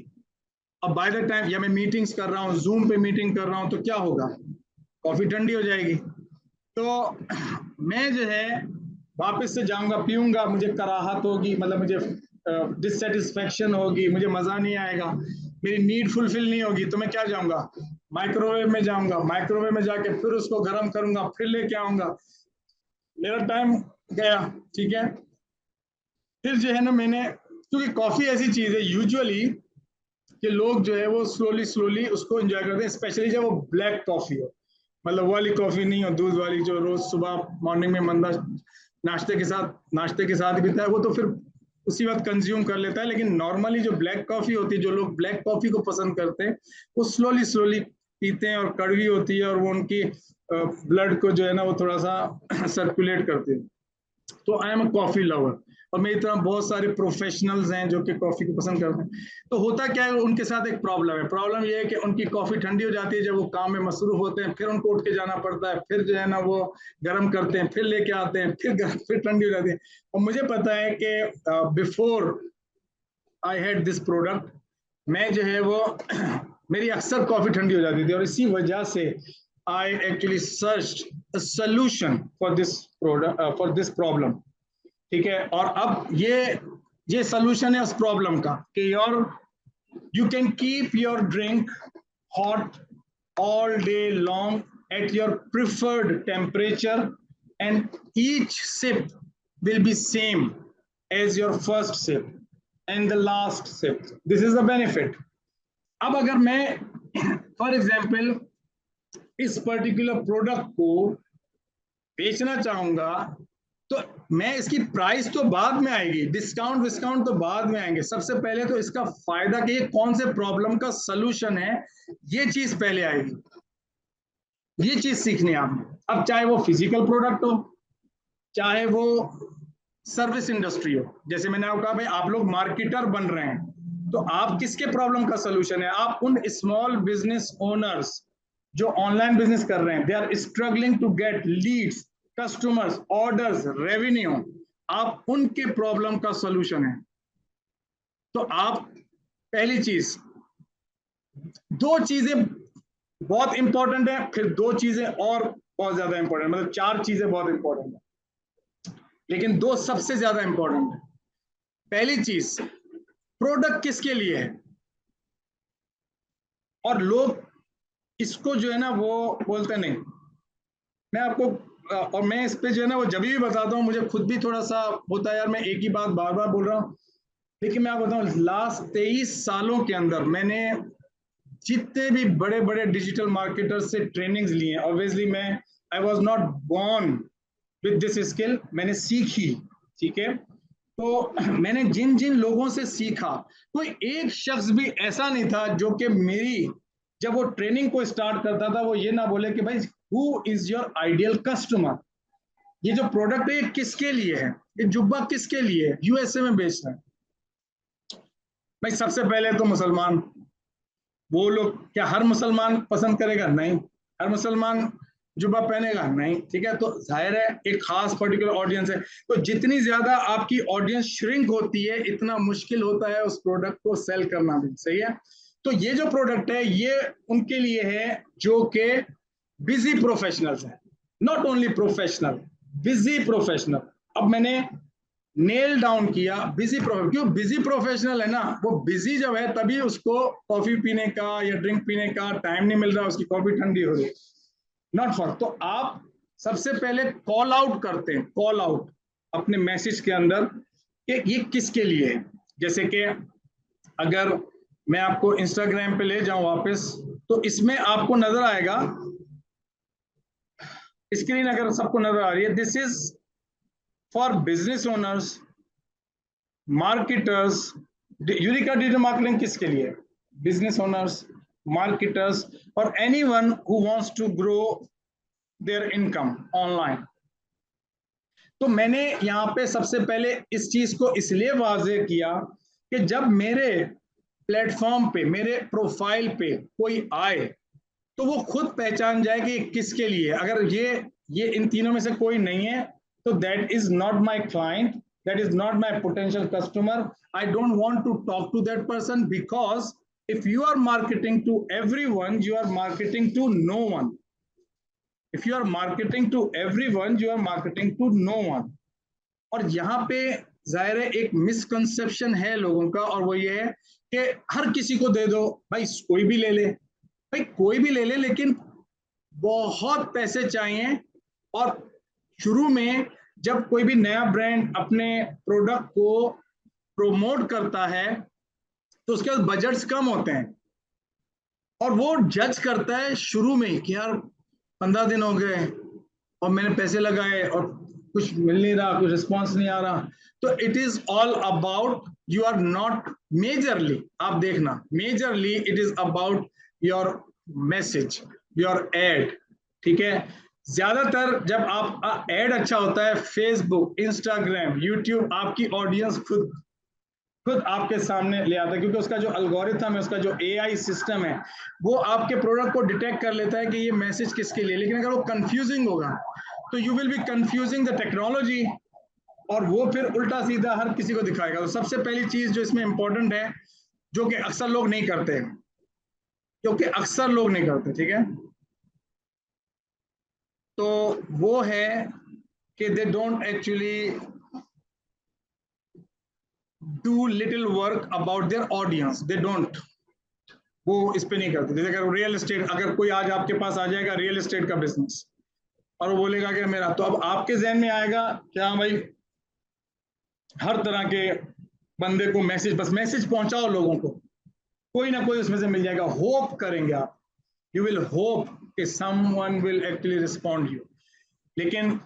अब बाय द टाइम, या मैं मीटिंग्स कर रहा हूँ, जूम पे मीटिंग कर रहा हूँ, तो क्या होगा, कॉफी ठंडी हो जाएगी। तो मैं जो है वापस से जाऊंगा, पीऊंगा, मुझे कराहत होगी, मतलब मुझे डिससेटिस्फेक्शन होगी, मुझे मजा नहीं आएगा, मेरी नीड फुलफिल नहीं होगी, तो मैं क्या जाऊंगा, माइक्रोवेव में जाऊंगा, माइक्रोवेव में जाके फिर उसको गर्म करूंगा, फिर लेके आऊंगा, मेरा टाइम गया, ठीक है। फिर जो है ना मैंने, क्योंकि कॉफी ऐसी चीज है यूजुअली कि लोग जो है वो स्लोली उसको एंजॉय करते हैं, स्पेशली जब वो ब्लैक कॉफी हो, मतलब वो वाली कॉफी नहीं हो दूध वाली, जो रोज सुबह मॉर्निंग में बंदा नाश्ते के साथ पीता है, वो तो फिर उसी वक्त कंज्यूम कर लेता है। लेकिन नॉर्मली जो ब्लैक कॉफी होती है, जो लोग ब्लैक कॉफी को पसंद करते हैं, वो स्लोली पीते हैं, और कड़वी होती है, और वो उनकी ब्लड को जो है ना वो थोड़ा सा सर्कुलेट करती है। तो I am a coffee lover, और मेरी तरह बहुत सारे प्रोफेशनल्स हैं जो कि कॉफी को पसंद करते हैं। तो होता क्या है, उनके साथ एक प्रॉब्लम ये है कि उनकी कॉफी ठंडी हो जाती है, जब वो काम में मसरूफ होते हैं, फिर उनको उठ के जाना पड़ता है, फिर जो है ना वो गर्म करते हैं, फिर लेके आते हैं, फिर ठंडी हो जाती है। और मुझे पता है कि before I had this product, मैं जो है वो मेरी अक्सर कॉफी ठंडी हो जाती थी, और इसी वजह से I actually search a solution for this product, for this problem, ठीक है। और अब ये सोल्यूशन है उस प्रॉब्लम का कि you can keep your drink hot all day long at your preferred temperature, and each sip will be same as your first sip and the last sip. This is the benefit. अब अगर मैं for example इस particular product को बेचना चाहूंगा, तो मैं इसकी प्राइस तो बाद में आएगी, डिस्काउंट तो बाद में आएंगे। सबसे पहले तो इसका फायदा कि ये कौन से प्रॉब्लम का सलूशन है, ये चीज पहले आएगी। ये चीज सीखनी है आपने। अब चाहे वो फिजिकल प्रोडक्ट हो, चाहे वो सर्विस इंडस्ट्री हो, जैसे मैंने आपको कहा भाई आप लोग मार्केटर बन रहे हैं, तो आप किसके प्रॉब्लम का सोल्यूशन है? आप उन स्मॉल बिजनेस ओनर्स जो ऑनलाइन बिजनेस कर रहे हैं, they are struggling to get leads, customers, orders, revenue, आप उनके प्रॉब्लम का सोल्यूशन है। तो आप पहली चीज, दो चीजें बहुत इंपॉर्टेंट है, फिर दो चीजें और बहुत ज्यादा इंपॉर्टेंट, मतलब चार चीजें बहुत इंपॉर्टेंट है, लेकिन दो सबसे ज्यादा इंपॉर्टेंट है। पहली चीज, प्रोडक्ट किसके लिए है? और लोग इसको जो है ना वो बोलते नहीं। मैं आपको और मैं इस पे जो है ना वो जब भी बताता हूँ, मुझे खुद भी थोड़ा सा होता है यार, मैं एक ही बात बार बार बोल रहा हूँ। लेकिन मैं आपको बताऊँ, लास्ट 23 सालों के अंदर मैंने जितने भी बड़े बड़े डिजिटल मार्केटर्स से ट्रेनिंग्स लिए हैं, ऑब्वियसली मैं I was not born with this skill, मैंने सीखी, ठीक है। तो मैंने जिन जिन लोगों से सीखा, कोई एक शख्स भी ऐसा नहीं था जो कि मेरी जब वो ट्रेनिंग को स्टार्ट करता था वो ये ना बोले कि भाई who is your ideal customer, ये जो प्रोडक्ट है ये किसके लिए है, ये जुब्बा किसके लिए है, यूएसए में बेच रहे हैं। भाई सबसे पहले तो मुसलमान, वो लोग, क्या हर मुसलमान पसंद करेगा? नहीं। हर मुसलमान जुब्बा पहनेगा? नहीं, ठीक है। तो जाहिर है एक खास पर्टिकुलर ऑडियंस है, तो जितनी ज्यादा आपकी ऑडियंस श्रिंक होती है, इतना मुश्किल होता है उस प्रोडक्ट को सेल करना भी, सही है। तो ये जो प्रोडक्ट है ये उनके लिए है जो कि बिजी प्रोफेशनल्स हैं, not only professional, busy professional. अब मैंने नेल डाउन किया बिजी प्रोफेशनल, क्यों बिजी प्रोफेशनल है ना, वो बिजी जब है तभी उसको कॉफी पीने का या ड्रिंक पीने का टाइम नहीं मिल रहा, उसकी कॉफी ठंडी हो रही, नॉट फॉर। तो आप सबसे पहले कॉल आउट करते हैं, कॉल आउट अपने मैसेज के अंदर कि ये किसके लिए है। जैसे कि अगर मैं आपको इंस्टाग्राम पे ले जाऊं वापस, तो इसमें आपको नजर आएगा, स्क्रीन अगर सबको नजर आ रही है, this is for business owners, marketers. यूनिका डिजिटल मार्केटिंग किसके लिए? बिजनेस ओनर्स, मार्केटर्स और anyone who wants to grow their income online. तो मैंने यहाँ पे सबसे पहले इस चीज को इसलिए वाज़ेह किया कि जब मेरे प्लेटफॉर्म पे, मेरे प्रोफाइल पे कोई आए तो वो खुद पहचान जाए कि किसके लिए। अगर ये इन तीनों में से कोई नहीं है तो that is not my client, that is not my potential customer, I don't want to talk to that person, because if you are marketing to everyone, you are marketing to no one. If you are marketing to everyone, you are marketing to no one. और यहाँ पे जाहिर है एक misconception है लोगों का, और वो ये है कि हर किसी को दे दो, भाई कोई भी ले ले, भाई कोई भी ले ले, लेकिन बहुत पैसे चाहिए। और शुरू में जब कोई भी नया ब्रांड अपने प्रोडक्ट को प्रोमोट करता है तो उसके पास बजट्स कम होते हैं, और वो जज करता है शुरू में कि यार 15 दिन हो गए और मैंने पैसे लगाए और कुछ मिल नहीं रहा, कुछ रिस्पॉन्स नहीं आ रहा। तो it is all about, you are not majorly, आप देखना majorly it is about your message, your ad, ठीक है। ज्यादातर जब आप एड अच्छा होता है, फेसबुक, इंस्टाग्राम, यूट्यूब आपकी ऑडियंस खुद आपके सामने ले आता है, क्योंकि उसका जो एल्गोरिथम है, उसका जो एआई सिस्टम है, वो आपके प्रोडक्ट को डिटेक्ट कर लेता है कि ये मैसेज किसके लिए। लेकिन अगर वो कंफ्यूजिंग होगा तो you will be confusing the technology, और वो फिर उल्टा सीधा हर किसी को दिखाएगा। तो सबसे पहली चीज जो इसमें इंपॉर्टेंट है, जो कि अक्सर लोग नहीं करते, क्योंकि अक्सर लोग नहीं करते, ठीक है, तो वो है कि they don't actually do little work about their audience, they don't, वो इस पे नहीं करते। जैसे अगर रियल एस्टेट, अगर कोई आज आपके पास आ जाएगा रियल एस्टेट का बिजनेस और वो बोलेगा कि मेरा, तो अब आपके जहन में आएगा क्या भाई हर तरह के बंदे को मैसेज, बस मैसेज पहुंचाओ लोगों को, कोई ना कोई उसमें से मिल जाएगा, होप करेंगे आप, यू विल होप कि someone will actually respond you. लेकिन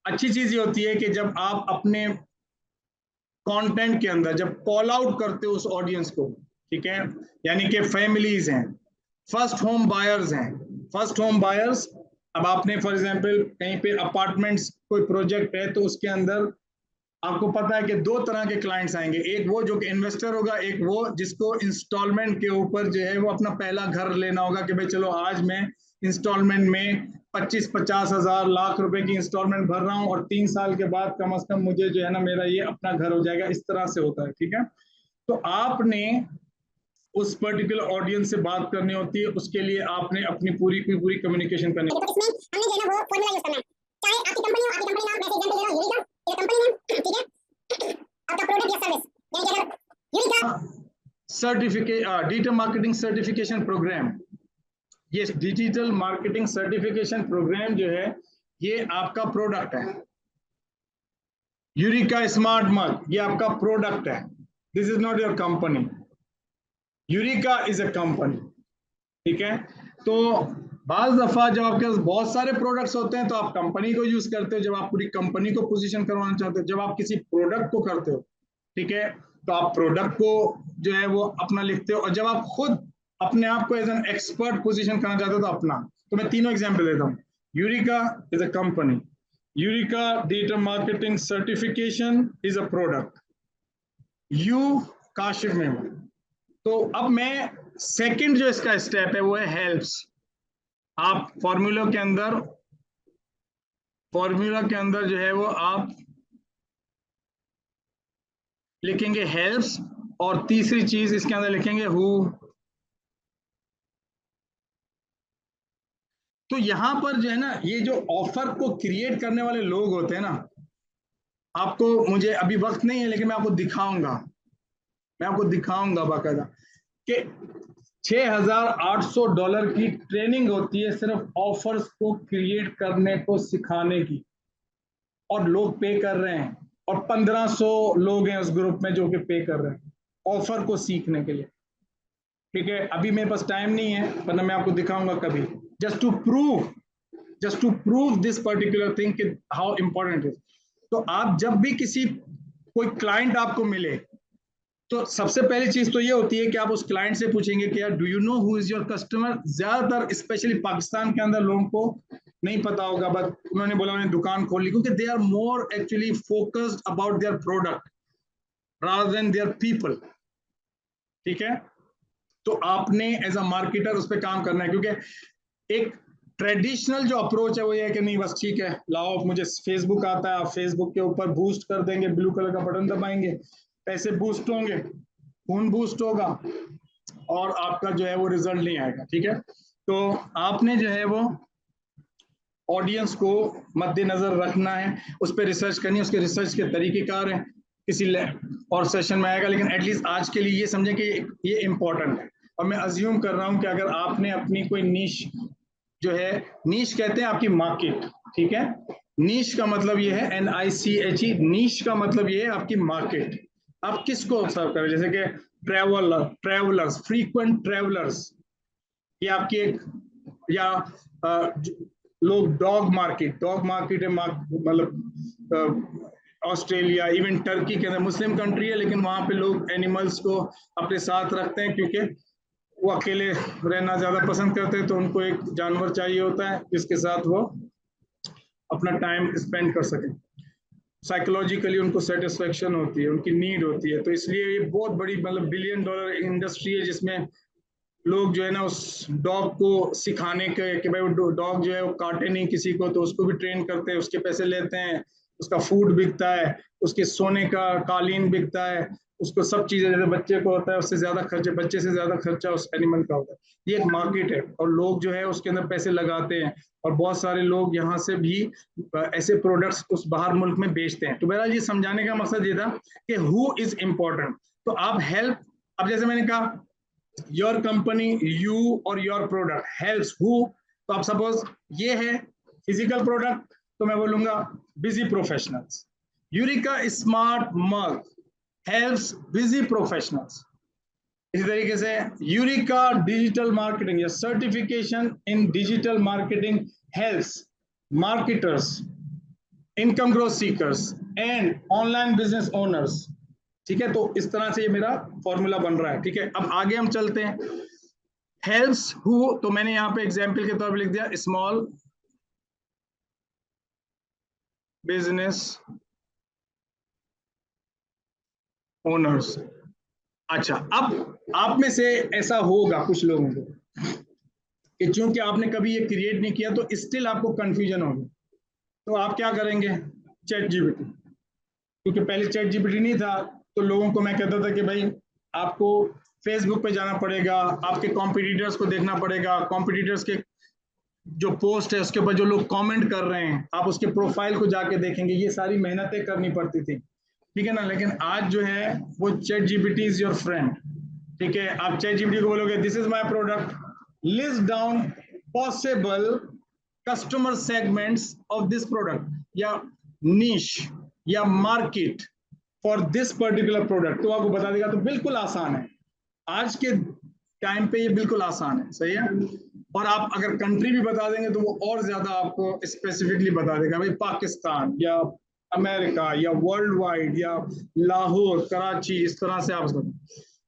अच्छी चीज ये होती है कि जब आप अपने कंटेंट के अंदर जब कॉल आउट करते हो उस ऑडियंस को, ठीक है, यानी कि फैमिलीज हैं, फर्स्ट होम बायर्स हैं, फर्स्ट होम बायर्स अब आपने फॉर एग्जांपल कहीं पे अपार्टमेंट्स कोई प्रोजेक्ट है तो उसके अंदर आपको पता है कि दो तरह के क्लाइंट्स आएंगे, एक वो जो कि इन्वेस्टर होगा, एक वो जिसको इंस्टॉलमेंट के ऊपर जो है वो अपना पहला घर लेना होगा कि भाई चलो आज मैं इंस्टॉलमेंट में 25-50 हजार लाख रुपए की इंस्टॉलमेंट भर रहा हूँ और 3 साल के बाद कम से कम मुझे जो है ना मेरा ये अपना घर हो जाएगा, इस तरह से होता है। ठीक है, तो आपने उस पर्टिकुलर ऑडियंस से बात करनी होती है, उसके लिए आपने अपनी पूरी की पूरी कम्युनिकेशन करनी होती है। इसमें हमने जो है ना वो फॉर्मूला यूज करना है, चाहे आपकी कंपनी हो, आपकी कंपनी नाम वैसे एग्जांपल दे रहा हूं यूनिका, ये कंपनी नेम, ठीक है, आपका प्रोडक्ट या सर्विस, यानी कि अगर यूनिका certificate digital marketing certification program, ये डिजिटल मार्केटिंग सर्टिफिकेशन प्रोग्राम जो है ये आपका प्रोडक्ट है। यूरिका स्मार्ट मग ये आपका प्रोडक्ट है, this is not your company, Eureka is a company. ठीक है, तो बाज दफा जब आपके पास बहुत सारे प्रोडक्ट्स होते हैं तो आप कंपनी को यूज करते हो, जब आप पूरी कंपनी को पोजीशन करवाना चाहते हो, जब आप किसी प्रोडक्ट को करते हो, ठीक है, तो आप प्रोडक्ट को जो है वो अपना लिखते हो, और जब आप खुद अपने आप को एज एन एक्सपर्ट पोजीशन करना चाहते हो तो अपना। तो मैं तीनों एग्जांपल देता हूँ। Eureka is a company, Eureka digital marketing certification is a product, you Kashif memo. तो अब मैं सेकंड जो इसका स्टेप है वो है हेल्प्स। आप फॉर्मूला के अंदर जो है वो आप लिखेंगे हेल्प्स, और तीसरी चीज इसके अंदर लिखेंगे हु। तो यहां पर जो है ना ये जो ऑफर को क्रिएट करने वाले लोग होते हैं ना, आपको मुझे अभी वक्त नहीं है लेकिन मैं आपको दिखाऊंगा बाकायदा कि $6,800 की ट्रेनिंग होती है सिर्फ ऑफर्स को क्रिएट करने को सिखाने की, और लोग पे कर रहे हैं, और 1500 लोग हैं उस ग्रुप में जो कि पे कर रहे हैं ऑफर को सीखने के लिए। ठीक है, अभी मेरे पास टाइम नहीं है वरना मैं आपको दिखाऊंगा कभी, just to prove this particular thing कि हाउ इंपॉर्टेंट इज। तो आप जब भी कोई क्लाइंट आपको मिले तो सबसे पहली चीज तो ये होती है कि आप उस क्लाइंट से पूछेंगे कि यार do you know who is your customer. ज्यादातर स्पेशली पाकिस्तान के अंदर लोगों को नहीं पता होगा, बट उन्होंने बोला उन्होंने दुकान खोल ली, क्योंकि they are more actually focused about their product rather than their people. ठीक है, तो आपने एज अ मार्केटर उस पर काम करना है, क्योंकि एक ट्रेडिशनल जो अप्रोच है वो ये है कि नहीं बस ठीक है लाओ मुझे फेसबुक आता है, आप फेसबुक के ऊपर बूस्ट कर देंगे, ब्लू कलर का बटन दबाएंगे, पैसे बूस्ट होंगे, खून बूस्ट होगा, और आपका जो है वो रिजल्ट नहीं आएगा। ठीक है, तो आपने जो है वो ऑडियंस को मद्देनजर रखना है, उस पर रिसर्च करनी है, उसके रिसर्च के तरीकेकार हैं, किसी और सेशन में आएगा, लेकिन एटलीस्ट आज के लिए ये समझें कि ये इंपॉर्टेंट है। और मैं अज्यूम कर रहा हूं कि अगर आपने अपनी कोई नीश जो है, नीश कहते हैं आपकी मार्केट, ठीक है, नीश का मतलब ये है NICHE, नीश का मतलब ये है आपकी मार्केट। आप किसको सर्व करें, जैसे कि ट्रेवलर्स, फ्रीक्वेंट ट्रेवलर्स, ये आपकी एक, या लोग डॉग मार्केट है, मतलब ऑस्ट्रेलिया, इवन टर्की के अंदर मुस्लिम कंट्री है लेकिन वहां पे लोग एनिमल्स को अपने साथ रखते हैं क्योंकि वो अकेले रहना ज्यादा पसंद करते हैं, तो उनको एक जानवर चाहिए होता है जिसके साथ वो अपना टाइम स्पेंड कर सकें, साइकोलॉजिकली उनको सेटिस्फेक्शन होती है, उनकी नीड होती है। तो इसलिए ये बहुत बड़ी मतलब $1 बिलियन इंडस्ट्री है जिसमें लोग जो है ना उस डॉग को सिखाने के कि भाई वो डॉग जो है वो काटे नहीं किसी को, तो उसको भी ट्रेन करते हैं, उसके पैसे लेते हैं, उसका फूड बिकता है, उसके सोने का कालीन बिकता है, उसको सब चीजें जैसे बच्चे को होता है उससे ज्यादा खर्चे, बच्चे से ज्यादा खर्चा उस एनिमल का होता है। ये एक मार्केट है और लोग जो है उसके अंदर पैसे लगाते हैं, और बहुत सारे लोग यहाँ से भी ऐसे प्रोडक्ट्स उस बाहर मुल्क में बेचते हैं। तो बहरहाल ये समझाने का मकसद ये था कि हु इज इम्पोर्टेंट। तो आप हेल्प, अब जैसे मैंने कहा योर कंपनी, यू और योर प्रोडक्ट हेल्प्स हु, तो आप सपोज ये है फिजिकल प्रोडक्ट, तो मैं बोलूंगा busy professionals. Eureka smart mug helps busy professionals. इसी तरीके से यूरिका डिजिटल मार्केटिंग या certification in digital marketing helps marketers, income growth seekers and online business owners. ठीक है, तो इस तरह से ये मेरा फॉर्मूला बन रहा है। ठीक है, अब आगे हम चलते हैं। हेल्प्स हु, तो मैंने यहाँ पे एग्जाम्पल के तौर पे लिख दिया स्मॉल बिजनेस ओनर्स। अच्छा, अब आप में से ऐसा होगा कुछ लोगों को कि चूंकि आपने कभी ये क्रिएट नहीं किया तो स्टिल आपको कंफ्यूजन होगी, तो आप क्या करेंगे, चैट जीपीटी। क्योंकि पहले चैट जीपीटी नहीं था तो लोगों को मैं कहता था कि भाई आपको फेसबुक पे जाना पड़ेगा, आपके कॉम्पिटिटर्स को देखना पड़ेगा, कॉम्पिटिटर्स के जो पोस्ट है उसके ऊपर जो लोग कमेंट कर रहे हैं आप उसके प्रोफाइल को जाके देखेंगे, ये सारी मेहनतें करनी पड़ती थी, ठीक है ना। लेकिन आज जो है वो chat GPT is your friend, ठीक है। आप चैट जीपीटी को बोलोगे this is my product, list down possible customer segments of this product या निश या market for this particular product, तो आपको बता देगा। तो बिल्कुल आसान है, आज के टाइम पे ये बिल्कुल आसान है, सही है। और आप अगर कंट्री भी बता देंगे तो वो और ज्यादा आपको स्पेसिफिकली बता देगा, भाई पाकिस्तान या अमेरिका या वर्ल्ड वाइड या लाहौर, कराची, इस तरह से आप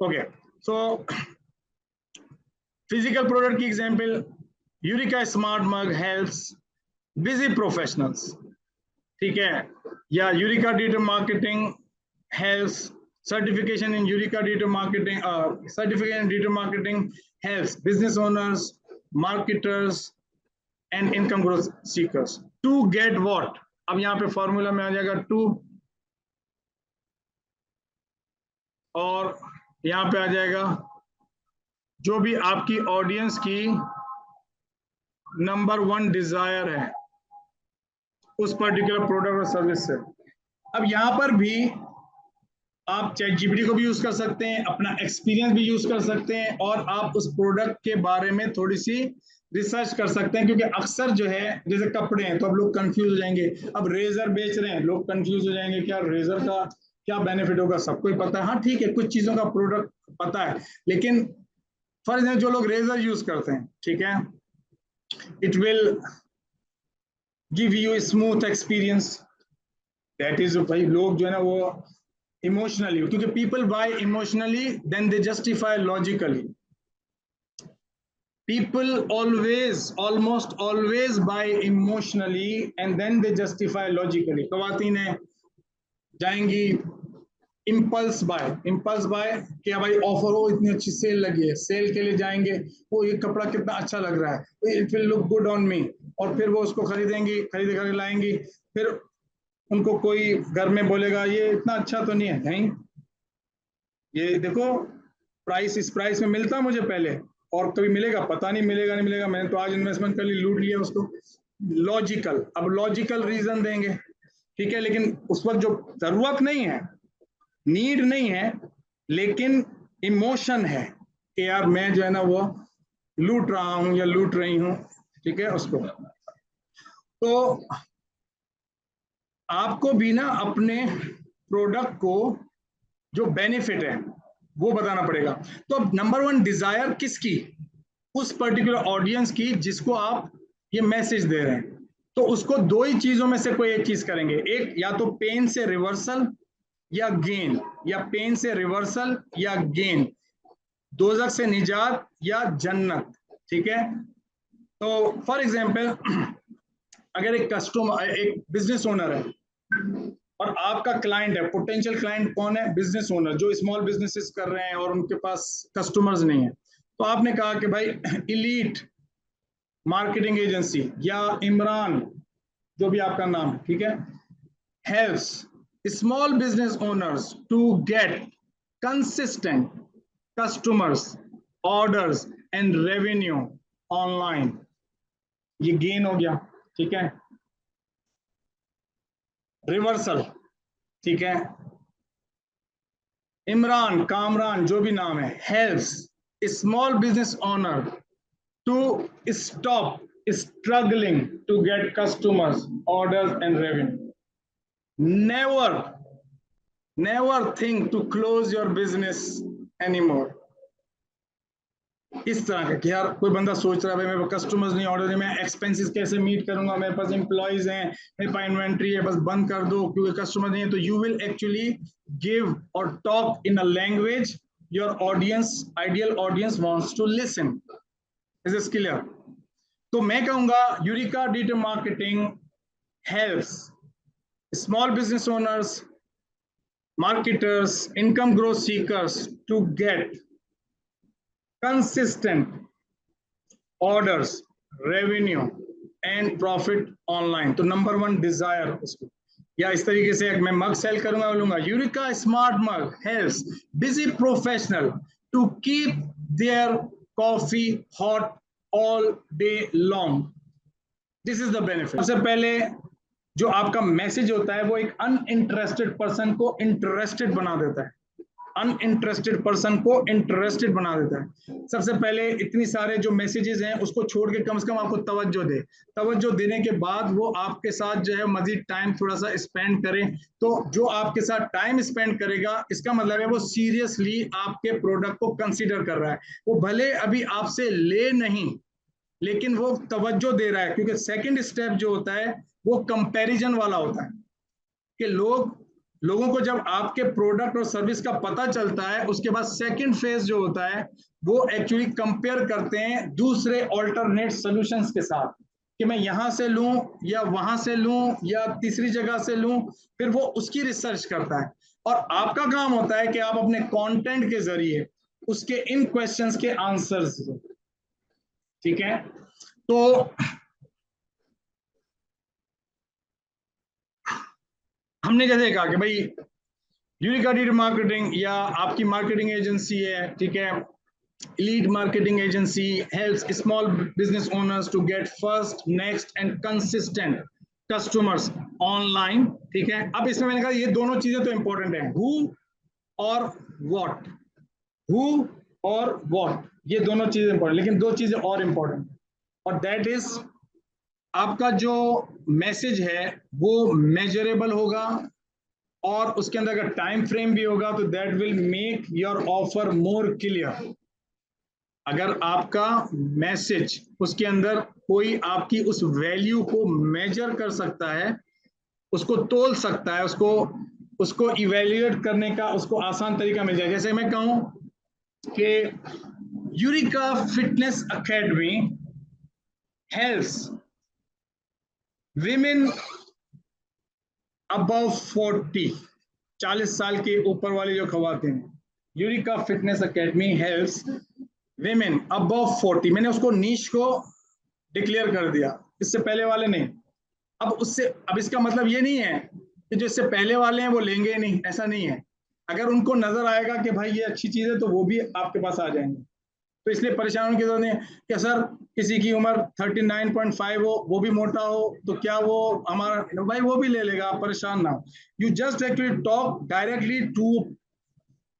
ओके। सो फिजिकल प्रोडक्ट की example, Eureka smart mug helps busy professionals, ठीक है। या Eureka digital marketing helps, certification in Eureka digital marketing, certificate in digital marketing helps business owners, marketers and income growth seekers to get what। अब यहाँ पे formula में आ जाएगा to, और यहाँ पे आ जाएगा जो भी आपकी ऑडियंस की नंबर 1 डिजायर है उस पर्टिकुलर प्रोडक्ट और सर्विस से। अब यहाँ पर भी आप चैट जीपीटी को भी यूज कर सकते हैं, अपना एक्सपीरियंस भी यूज कर सकते हैं, और आप उस प्रोडक्ट के बारे में थोड़ी सी रिसर्च कर सकते हैं। क्योंकि अक्सर जो है जैसे कपड़े हैं तो अब लोग कंफ्यूज हो जाएंगे, अब रेजर बेच रहे हैं लोग कंफ्यूज हो जाएंगे क्या रेजर का क्या बेनिफिट होगा, सबको ही पता है, हाँ ठीक है कुछ चीजों का प्रोडक्ट पता है, लेकिन फॉर एग्जाम्पल जो लोग रेजर यूज करते हैं, ठीक है, it will give you smooth experience, that is भाई लोग जो है ना वो इमोशनली, क्योंकि people buy emotionally then they justify logically, people always almost always buy emotionally and then they justify logically. खवातीनें जाएंगी इम्पल्स बाय क्या भाई ऑफर हो, इतनी अच्छी सेल लगी है, सेल के लिए जाएंगे, वो ये कपड़ा कितना अच्छा लग रहा है, it will look good on me, और फिर वो उसको खरीदेंगी, खरीद कर लाएंगी, फिर उनको कोई घर में बोलेगा ये इतना अच्छा तो नहीं है, नहीं ये देखो प्राइस इस प्राइस में मिलता मुझे पहले और कभी मिलेगा, पता नहीं मिलेगा नहीं मिलेगा, मैंने तो आज इन्वेस्टमेंट कर ली, लूट लिया उसको। लॉजिकल, अब लॉजिकल रीजन देंगे, ठीक है, लेकिन उस वक्त जो जरूरत नहीं है, नीड नहीं है, लेकिन इमोशन है कि यार मैं जो है ना वो लूट रहा हूं या लूट रही हूं, ठीक है उसको। तो आपको भी ना अपने प्रोडक्ट को जो बेनिफिट है वो बताना पड़ेगा। तो नंबर 1 डिजायर किसकी, उस पर्टिकुलर ऑडियंस की जिसको आप ये मैसेज दे रहे हैं, तो उसको दो ही चीजों में से कोई एक चीज करेंगे, एक या तो पेन से रिवर्सल या गेन, या पेन से रिवर्सल या गेन, दोजख से निजात या जन्नत, ठीक है। तो फॉर एग्जांपल अगर एक कस्टमर, एक बिजनेस ओनर है और आपका क्लाइंट है, पोटेंशियल क्लाइंट कौन है, बिजनेस ओनर जो स्मॉल बिजनेसेस कर रहे हैं और उनके पास कस्टमर्स नहीं है, तो आपने कहा कि भाई इलीट मार्केटिंग एजेंसी या इमरान जो भी आपका नाम है, ठीक है, helps small business owners to get consistent customers, orders and revenue online, ये गेन हो गया, ठीक है। रिवर्सल, ठीक है, इमरान, कामरान जो भी नाम है, helps small business owner to stop struggling to get customers, orders and revenue, never think to close your business anymore. इस तरह का कि यार कोई बंदा सोच रहा है भाई मेरे पास कस्टमर्स नहीं, ऑर्डर नहीं, मैं एक्सपेंसेस कैसे मीट करूंगा, मेरे पास एम्प्लॉइज हैं, मेरे पास इन्वेंट्री है, बस बंद कर दो क्योंकि कस्टमर नहीं है, तो यू विल एक्चुअली गिव और talk in a language your audience, ideal audience wants to listen. Is this clear? तो मैं कहूंगा Eureka digital marketing helps small business owners, marketers, income growth seekers to get consistent orders, revenue and profit online. तो number one Dzire उसको, या इस तरीके से मैं मग सेल करूंगा, बोलूंगा Eureka smart mug helps busy professional to keep their coffee hot all day long. This is the benefit. सबसे पहले जो आपका मैसेज होता है वो एक अनइंटरेस्टेड पर्सन को इंटरेस्टेड बना देता है. अनइंटरेस्टेड पर्सन को इंटरेस्टेड बना देता है. सबसे पहले इतनी सारे जो मैसेजेस हैं उसको छोड़ के कम से कम आपको तवज्जो दे. तवज्जो देने के बाद वो आपके साथ जो है मजीद टाइम थोड़ा सा स्पेंड करें. तो जो आपके साथ टाइम स्पेंड करेगा इसका मतलब है वो सीरियसली आपके प्रोडक्ट को कंसीडर कर रहा है. वो भले अभी आपसे ले नहीं लेकिन वो तवज्जो दे रहा है, क्योंकि सेकंड स्टेप जो होता है वो कंपैरिजन वाला होता है कि लोगों को जब आपके प्रोडक्ट और सर्विस का पता चलता है उसके बाद सेकंड फेज जो होता है वो एक्चुअली कंपेयर करते हैं दूसरे ऑल्टरनेट सॉल्यूशंस के साथ कि मैं यहां से लूं या वहां से लूं या तीसरी जगह से लूं. फिर वो उसकी रिसर्च करता है और आपका काम होता है कि आप अपने कंटेंट के जरिए उसके इन क्वेश्चंस के आंसर्स दो. ठीक है, तो हमने जैसे कहा कि भाई यूरिका डिजिटल मार्केटिंग या आपकी मार्केटिंग एजेंसी है, ठीक है, elite marketing agency helps small business owners to get first, next and consistent customers online. ठीक है, अब इसमें मैंने कहा ये दोनों चीजें तो इंपॉर्टेंट है, who और what. who और what ये दोनों चीजें इंपॉर्टेंट, लेकिन दो चीजें और इंपॉर्टेंट और दैट इज आपका जो मैसेज है वो मेजरेबल होगा और उसके अंदर अगर टाइम फ्रेम भी होगा तो that will make your offer more clear. अगर आपका मैसेज उसके अंदर कोई आपकी उस वैल्यू को मेजर कर सकता है, उसको तोल सकता है, उसको इवेल्युएट करने का उसको आसान तरीका मिल जाए. जैसे मैं कहूं कि Eureka fitness academy helps women above 40 साल के ऊपर वाली जो खवातीन हैं, Eureka fitness academy helps women above 40. मैंने उसको नीश को डिक्लेयर कर दिया, इससे पहले वाले नहीं. अब इसका मतलब ये नहीं है कि जो इससे पहले वाले हैं वो लेंगे नहीं, ऐसा नहीं है. अगर उनको नजर आएगा कि भाई ये अच्छी चीज है तो वो भी आपके पास आ जाएंगे. तो इसलिए परेशान होने की जरूरत नहीं है कि सर किसी की उम्र 39.5 हो, वो भी मोटा हो, तो क्या वो हमारा भाई वो भी ले लेगा, आप परेशान ना हो. You just actually talk directly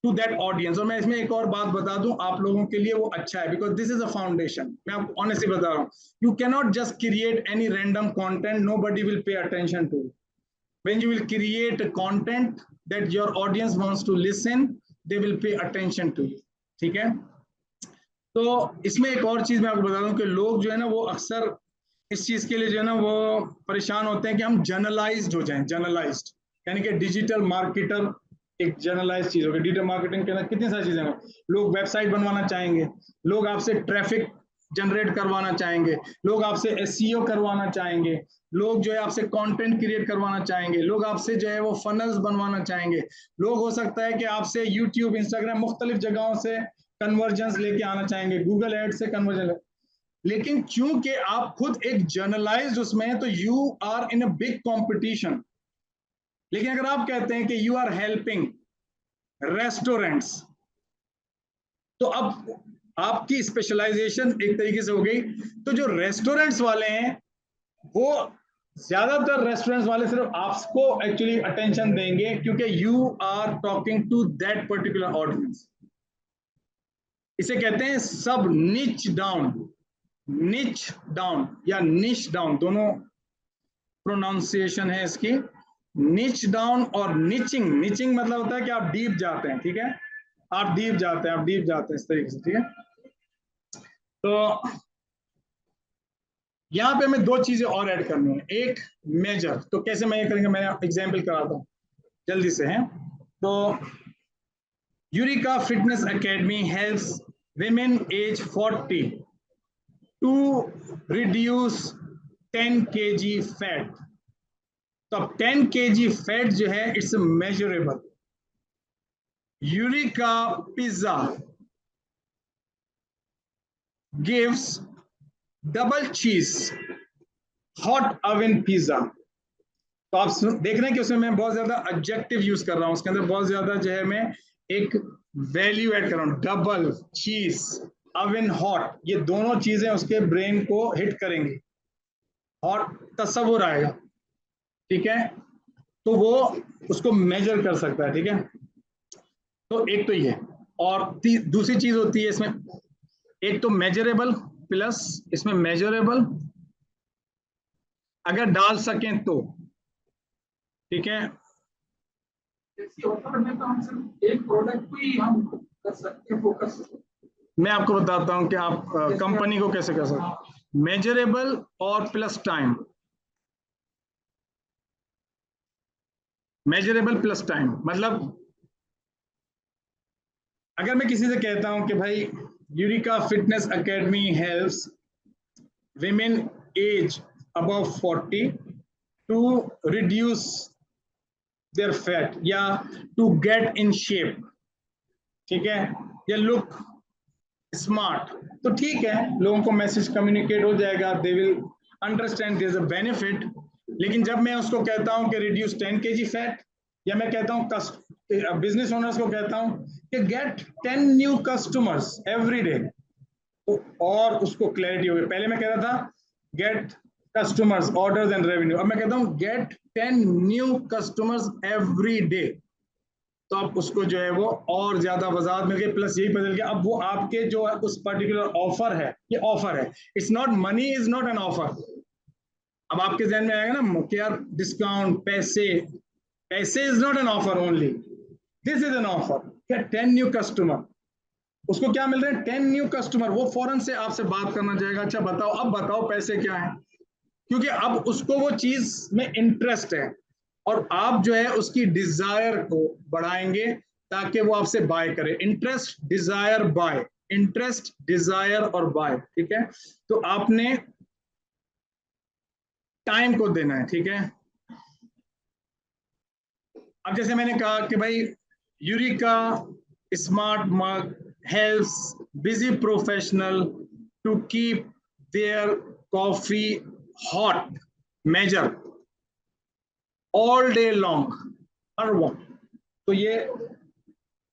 to that audience. और मैं इसमें एक और बात बता दूं आप लोगों के लिए, वो अच्छा है because this is a foundation. मैं आपको ऑनेस्टली बता रहा हूं, you can not just create any random content, nobody will pay attention to. When you will create a content that your audience wants to listen, they will pay attention to you. ठीक है, तो इसमें एक और चीज मैं आपको बता दूं कि लोग जो है ना वो अक्सर इस चीज के लिए जो है ना वो परेशान होते हैं कि हम जनरलाइज्ड हो जाएं. जनरलाइज्ड यानी कि डिजिटल मार्केटर एक जनरलाइज चीज होगी. डिजिटल मार्केटिंग के अंदर कितनी सारी चीजें हैं. लोग वेबसाइट बनवाना चाहेंगे, लोग आपसे ट्रैफिक जनरेट करवाना चाहेंगे, लोग आपसे एसईओ करवाना चाहेंगे, लोग जो है आपसे कंटेंट क्रिएट करवाना चाहेंगे, लोग आपसे जो है वो फनल्स बनवाना चाहेंगे, लोग हो सकता है कि आपसे यूट्यूब, इंस्टाग्राम, मुख्तलिफ जगहों से कन्वर्जेंस लेके आना चाहेंगे, गूगल एड से कन्वर्जन. लेकिन चूंकि आप खुद एक जर्नलाइज्ड उसमें है तो you are in a big competition. लेकिन अगर आप कहते हैं कि यू आर हेल्पिंग रेस्टोरेंट्स, तो अब आपकी स्पेशलाइजेशन एक तरीके से हो गई. तो जो रेस्टोरेंट्स वाले हैं वो ज्यादातर रेस्टोरेंट्स वाले सिर्फ आपको एक्चुअली अटेंशन देंगे क्योंकि you are talking to that particular audience. इसे कहते हैं सब निच डाउन. निच डाउन या निच डाउन दोनों प्रोनाउंसिएशन है इसकी. निच डाउन और निचिंग. निचिंग मतलब होता है कि आप डीप जाते हैं. ठीक है, आप डीप जाते हैं इस तरीके से. ठीक है, तो यहां पे हमें दो चीजें और ऐड करनी है. एक मेजर, तो कैसे मैं ये करेंगे, मैं एग्जांपल कराता हूं जल्दी से है. तो Eureka fitness academy helps women age 40 to reduce 10 kg fat. तो अब 10 kg फैट जो है it's measurable. Eureka pizza gives double चीज हॉट ओवन पिज्जा। तो आप देख रहे हैं कि उसमें मैं बहुत ज्यादा एडजेक्टिव यूज कर रहा हूं, उसके अंदर बहुत ज्यादा जो है मैं एक वैल्यू ऐड कर रहा हूं। डबल चीज ओवन हॉट, ये दोनों चीजें उसके ब्रेन को हिट करेंगी, हॉट तस्वुर आएगा, ठीक है, तो वो उसको मेजर कर सकता है, ठीक है। तो एक तो ये, और दूसरी चीज होती है इसमें, एक तो मेजरेबल प्लस इसमें मेजरेबल अगर डाल सकें तो, ठीक है। ऑफर में तो हम सिर्फ एक प्रोडक्ट को ही हम कर सकते हैं फोकस। मैं आपको बताता हूं कि आप कंपनी को कैसे कर सकते हैं। मेजरेबल और plus time, measurable plus time मतलब अगर मैं किसी से कहता हूं कि भाई Eureka fitness academy helps women age above 40 to reduce their fat या to get in shape, ठीक है, या look smart, तो ठीक है, लोगों को मैसेज कम्युनिकेट हो जाएगा, they will understand there is a benefit. लेकिन जब मैं उसको कहता हूं कि रिड्यूस 10 kg फैट, या मैं कहता हूं बिजनेस ओनर्स को कहता हूं कि get 10 new customers every day, और उसको क्लैरिटी हो गई। पहले मैं कह रहा था get customers orders and revenue, अब मैं कहता हूं get 10 new customers every day, तो अब उसको जो है वो और ज्यादा वजाहत मिल गई, प्लस यही बदल गया, अब वो आपके जो है उस पर्टिकुलर ऑफर है, ये ऑफर है, it's not money, is not an offer. अब आपके जहन में आएगा ना कि यार डिस्काउंट, पैसे, पैसे is not an offer only, this is an offer. क्या 10 न्यू कस्टमर, उसको क्या मिल रहे हैं 10 न्यू कस्टमर, वो फौरन से आपसे बात करना चाहेगा, अच्छा बताओ, अब बताओ पैसे क्या है, क्योंकि अब उसको वो चीज में इंटरेस्ट है, और आप जो है उसकी डिजायर को बढ़ाएंगे ताकि वो आपसे बाय करे। Interest, desire, buy, interest, desire और बाय, ठीक है। तो आपने टाइम को देना है, ठीक है। अब जैसे मैंने कहा कि भाई Eureka smart mug helps busy professional to keep their coffee hot, measure all day long, हर वक्त, तो ये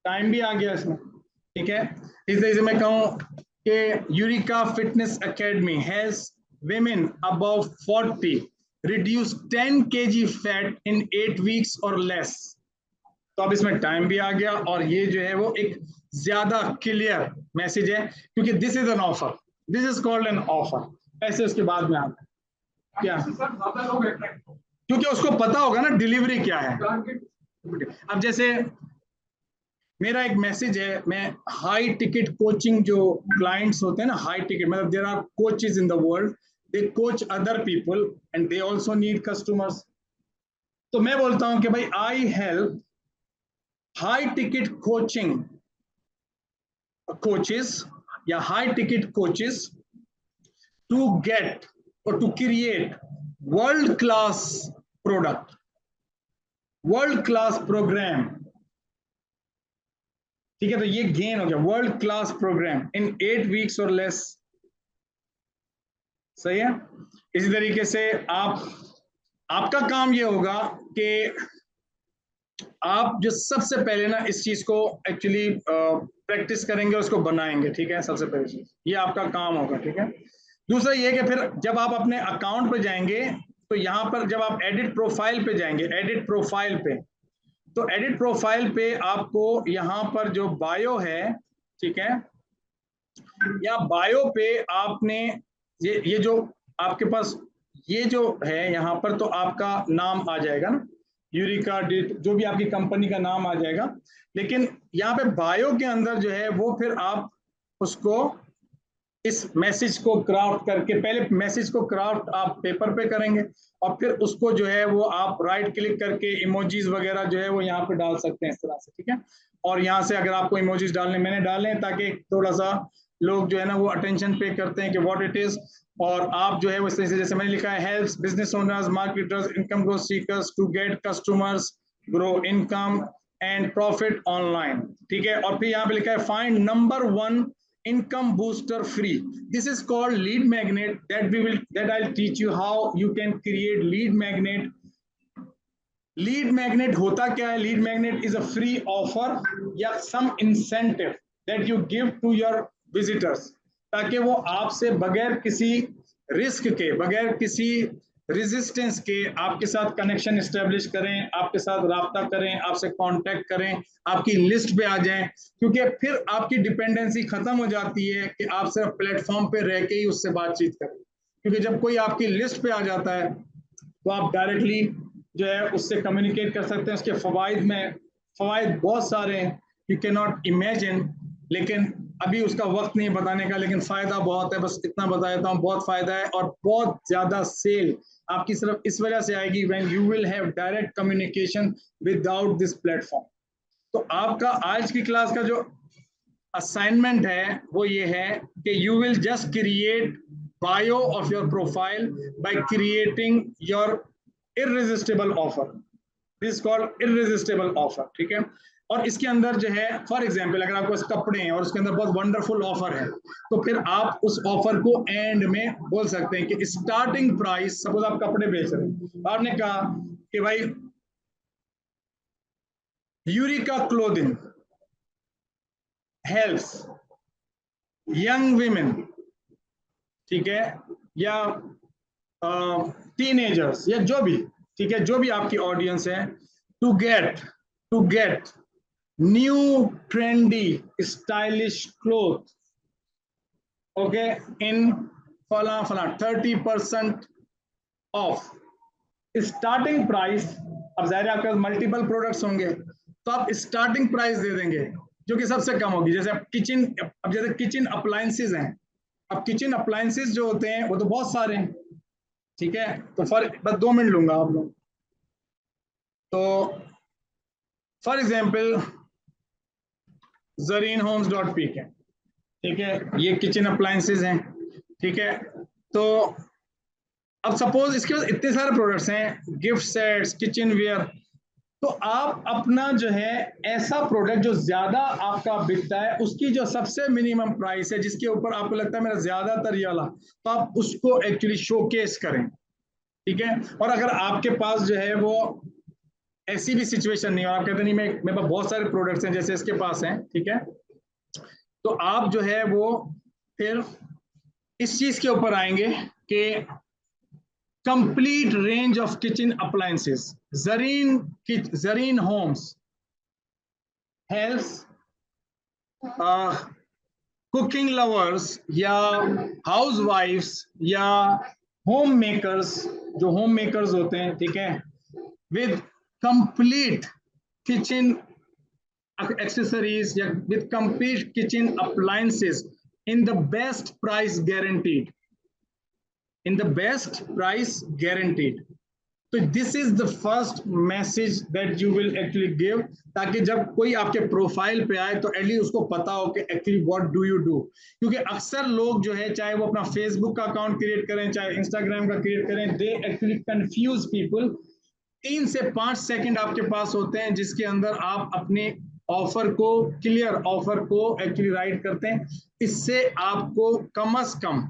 टाइम भी आ गया इसमें, ठीक है। इस तरह से मैं कहूं कि Eureka fitness academy has women above 40 reduce 10 kg fat in 8 weeks or less, तो अब इसमें टाइम भी आ गया, और ये जो है वो एक ज्यादा क्लियर मैसेज है, क्योंकि this is an offer, this is called an offer. ऐसे उसके बाद में आता है क्या, क्योंकि उसको पता होगा ना डिलीवरी क्या है। अब जैसे मेरा एक मैसेज है, मैं हाई टिकट कोचिंग, जो क्लाइंट्स होते हैं ना हाई टिकट, मतलब there are coaches in the world, they coach other people and they also need customers, तो मैं बोलता हूं कि भाई I help high ticket coaching coaches या high ticket coaches to get or to create world class product, world class program, ठीक है। तो ये गेन हो गया, वर्ल्ड क्लास प्रोग्राम इन 8 weeks और लेस, सही है। इसी तरीके से आपका काम ये होगा कि आप जो सबसे पहले ना इस चीज को एक्चुअली प्रैक्टिस करेंगे, उसको बनाएंगे, ठीक है, सबसे पहले चीज ये आपका काम होगा, ठीक है। दूसरा ये कि फिर जब आप अपने अकाउंट पे जाएंगे, तो यहाँ पर जब आप एडिट प्रोफाइल पे जाएंगे, एडिट प्रोफाइल पे, तो एडिट प्रोफाइल पे आपको यहाँ पर जो बायो है, ठीक है, या बायो पे आपने ये जो आपके पास ये जो है यहाँ पर, तो आपका नाम आ जाएगा ना, यूरिका डिट, जो भी आपकी कंपनी का नाम आ जाएगा। लेकिन यहाँ पे बायो के अंदर जो है वो फिर आप उसको इस मैसेज को क्राफ्ट करके, पहले मैसेज को क्राफ्ट आप पेपर पे करेंगे, और फिर उसको जो है वो आप राइट क्लिक करके इमोजीज वगैरह जो है वो यहाँ पे डाल सकते हैं इस तरह से, ठीक है। और यहाँ से अगर आपको इमोजीज डालने, मैंने डाले ताकि थोड़ा सा लोग जो है ना वो अटेंशन पे करते हैं कि व्हाट इट इज, और आप जो है वो इस तरह से, जैसे मैंने लिखा है, helps business owners, marketers, income growth seekers to get customers, grow income and profit online. ठीक है, और फिर यहाँ पे लिखा है find number 1 income booster free. This is called lead magnet, that I'll teach you how you can create lead magnet. Lead magnet होता क्या है? Lead magnet is a free offer या some incentive that you give to your visitors, ताकि वो आपसे बगैर किसी risk के, बगैर किसी रेजिस्टेंस के आपके साथ कनेक्शन एस्टेब्लिश करें, आपके साथ राब्ता करें, आपसे कांटेक्ट करें, आपकी लिस्ट पे आ जाएं, क्योंकि फिर आपकी डिपेंडेंसी खत्म हो जाती है कि आप सिर्फ प्लेटफॉर्म पे रह के ही उससे बातचीत करें, क्योंकि जब कोई आपकी लिस्ट पे आ जाता है तो आप डायरेक्टली जो है उससे कम्युनिकेट कर सकते हैं। उसके फवाइद बहुत सारे हैं, यू कैन नॉट इमेजिन, लेकिन अभी उसका वक्त नहीं बताने का, लेकिन फायदा बहुत है, बस इतना बता देता हूँ, बहुत फायदा है। और बहुत ज्यादा सेल आपकी सिर्फ इस वजह से आएगी when you will have direct communication without this platform. तो आपका आज की क्लास का जो असाइनमेंट है वो ये है कि you will just create bio of your profile by creating your irresistible offer. This is called irresistible offer. ठीक है, और इसके अंदर जो है, फॉर एग्जाम्पल, अगर आपके पास कपड़े हैं और उसके अंदर बहुत वंडरफुल ऑफर है, तो फिर आप उस ऑफर को एंड में बोल सकते हैं कि स्टार्टिंग प्राइस, सपोज आप कपड़े बेच रहे हैं, आपने कहा कि भाई Eureka clothing helps young women, ठीक है, या टीनेजर्स या जो भी, ठीक है, जो भी आपकी ऑडियंस है, to get new trendy stylish clothes, okay, in फला 30% ऑफ स्टार्टिंग प्राइस। अब जाहिर है आपके पास मल्टीपल प्रोडक्ट्स होंगे, तो आप स्टार्टिंग प्राइस दे देंगे जो कि सबसे कम होगी। जैसे अब जैसे किचन अप्लायंसेज हैं, अब किचन अप्लायंसेज जो होते हैं वो तो बहुत सारे हैं, ठीक है, तो बस 2 मिनट लूंगा आप लोग। तो फॉर एग्जाम्पल ZarinHomes.pk, ठीक है, ये किचन अप्लायंसेज हैं, ठीक है। तो अब सपोज इसके पास इतने सारे प्रोडक्ट्स हैं, गिफ्ट सेट्स, किचन वेयर, तो आप अपना जो है ऐसा प्रोडक्ट जो ज्यादा आपका बिकता है, उसकी जो सबसे मिनिमम प्राइस है, जिसके ऊपर आपको लगता है मेरा ज्यादातर ये वाला, तो आप उसको एक्चुअली शोकेस करें, ठीक है। और अगर आपके पास जो है वो ऐसी भी सिचुएशन नहीं, और आप कहते नहीं मेरे पास बहुत सारे प्रोडक्ट्स हैं जैसे इसके पास हैं, ठीक है, तो आप जो है वो फिर इस चीज के ऊपर आएंगे कि complete range of kitchen appliances, Zareen Homes helps cooking lovers या हाउस वाइफ्स या होम मेकर्स, जो होम मेकर्स होते हैं, ठीक है, with complete kitchen accessories, yeah, with complete kitchen appliances in the best price guaranteed, so this is the first message that you will actually give, ताकि जब कोई आपके प्रोफाइल पे आए तो एटलीस्ट उसको पता हो कि actually what do you do. क्योंकि अक्सर लोग जो है, चाहे वो अपना फेसबुक का अकाउंट क्रिएट करें, चाहे इंस्टाग्राम का क्रिएट करें, दे एक्चुअली कंफ्यूज पीपल। 3 से 5 सेकंड आपके पास होते हैं जिसके अंदर आप अपने ऑफर को, क्लियर ऑफर को एक्चुअली राइट करते हैं। इससे आपको कम से कम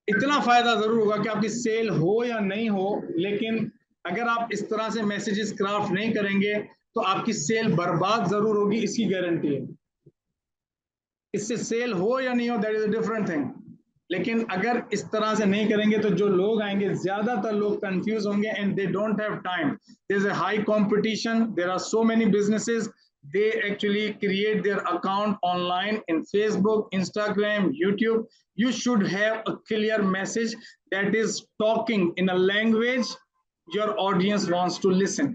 इतना फायदा जरूर होगा कि आपकी सेल हो या नहीं हो, लेकिन अगर आप इस तरह से मैसेजेस क्राफ्ट नहीं करेंगे तो आपकी सेल बर्बाद जरूर होगी, इसकी गारंटी है। इससे सेल हो या नहीं हो, that is a different thing, लेकिन अगर इस तरह से नहीं करेंगे तो जो लोग आएंगे, ज्यादातर लोग कंफ्यूज होंगे and they don't have time. There is a high competition, there are so many businesses, they actually create their account online in Facebook, Instagram, YouTube. You should have a clear message that is talking in a language your audience wants to listen.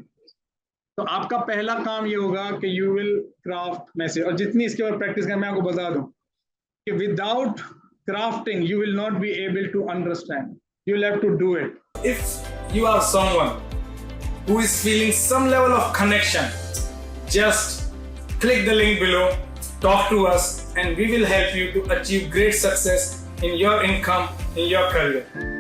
तो आपका पहला काम ये होगा कि you will craft message, और जितनी इसके ऊपर प्रैक्टिस करें, मैं आपको बता दूं कि without crafting you will not be able to understand. You will have to do it. If you are someone who is feeling some level of connection, just click the link below talk to us and we will help you to achieve great success in your income, in your career.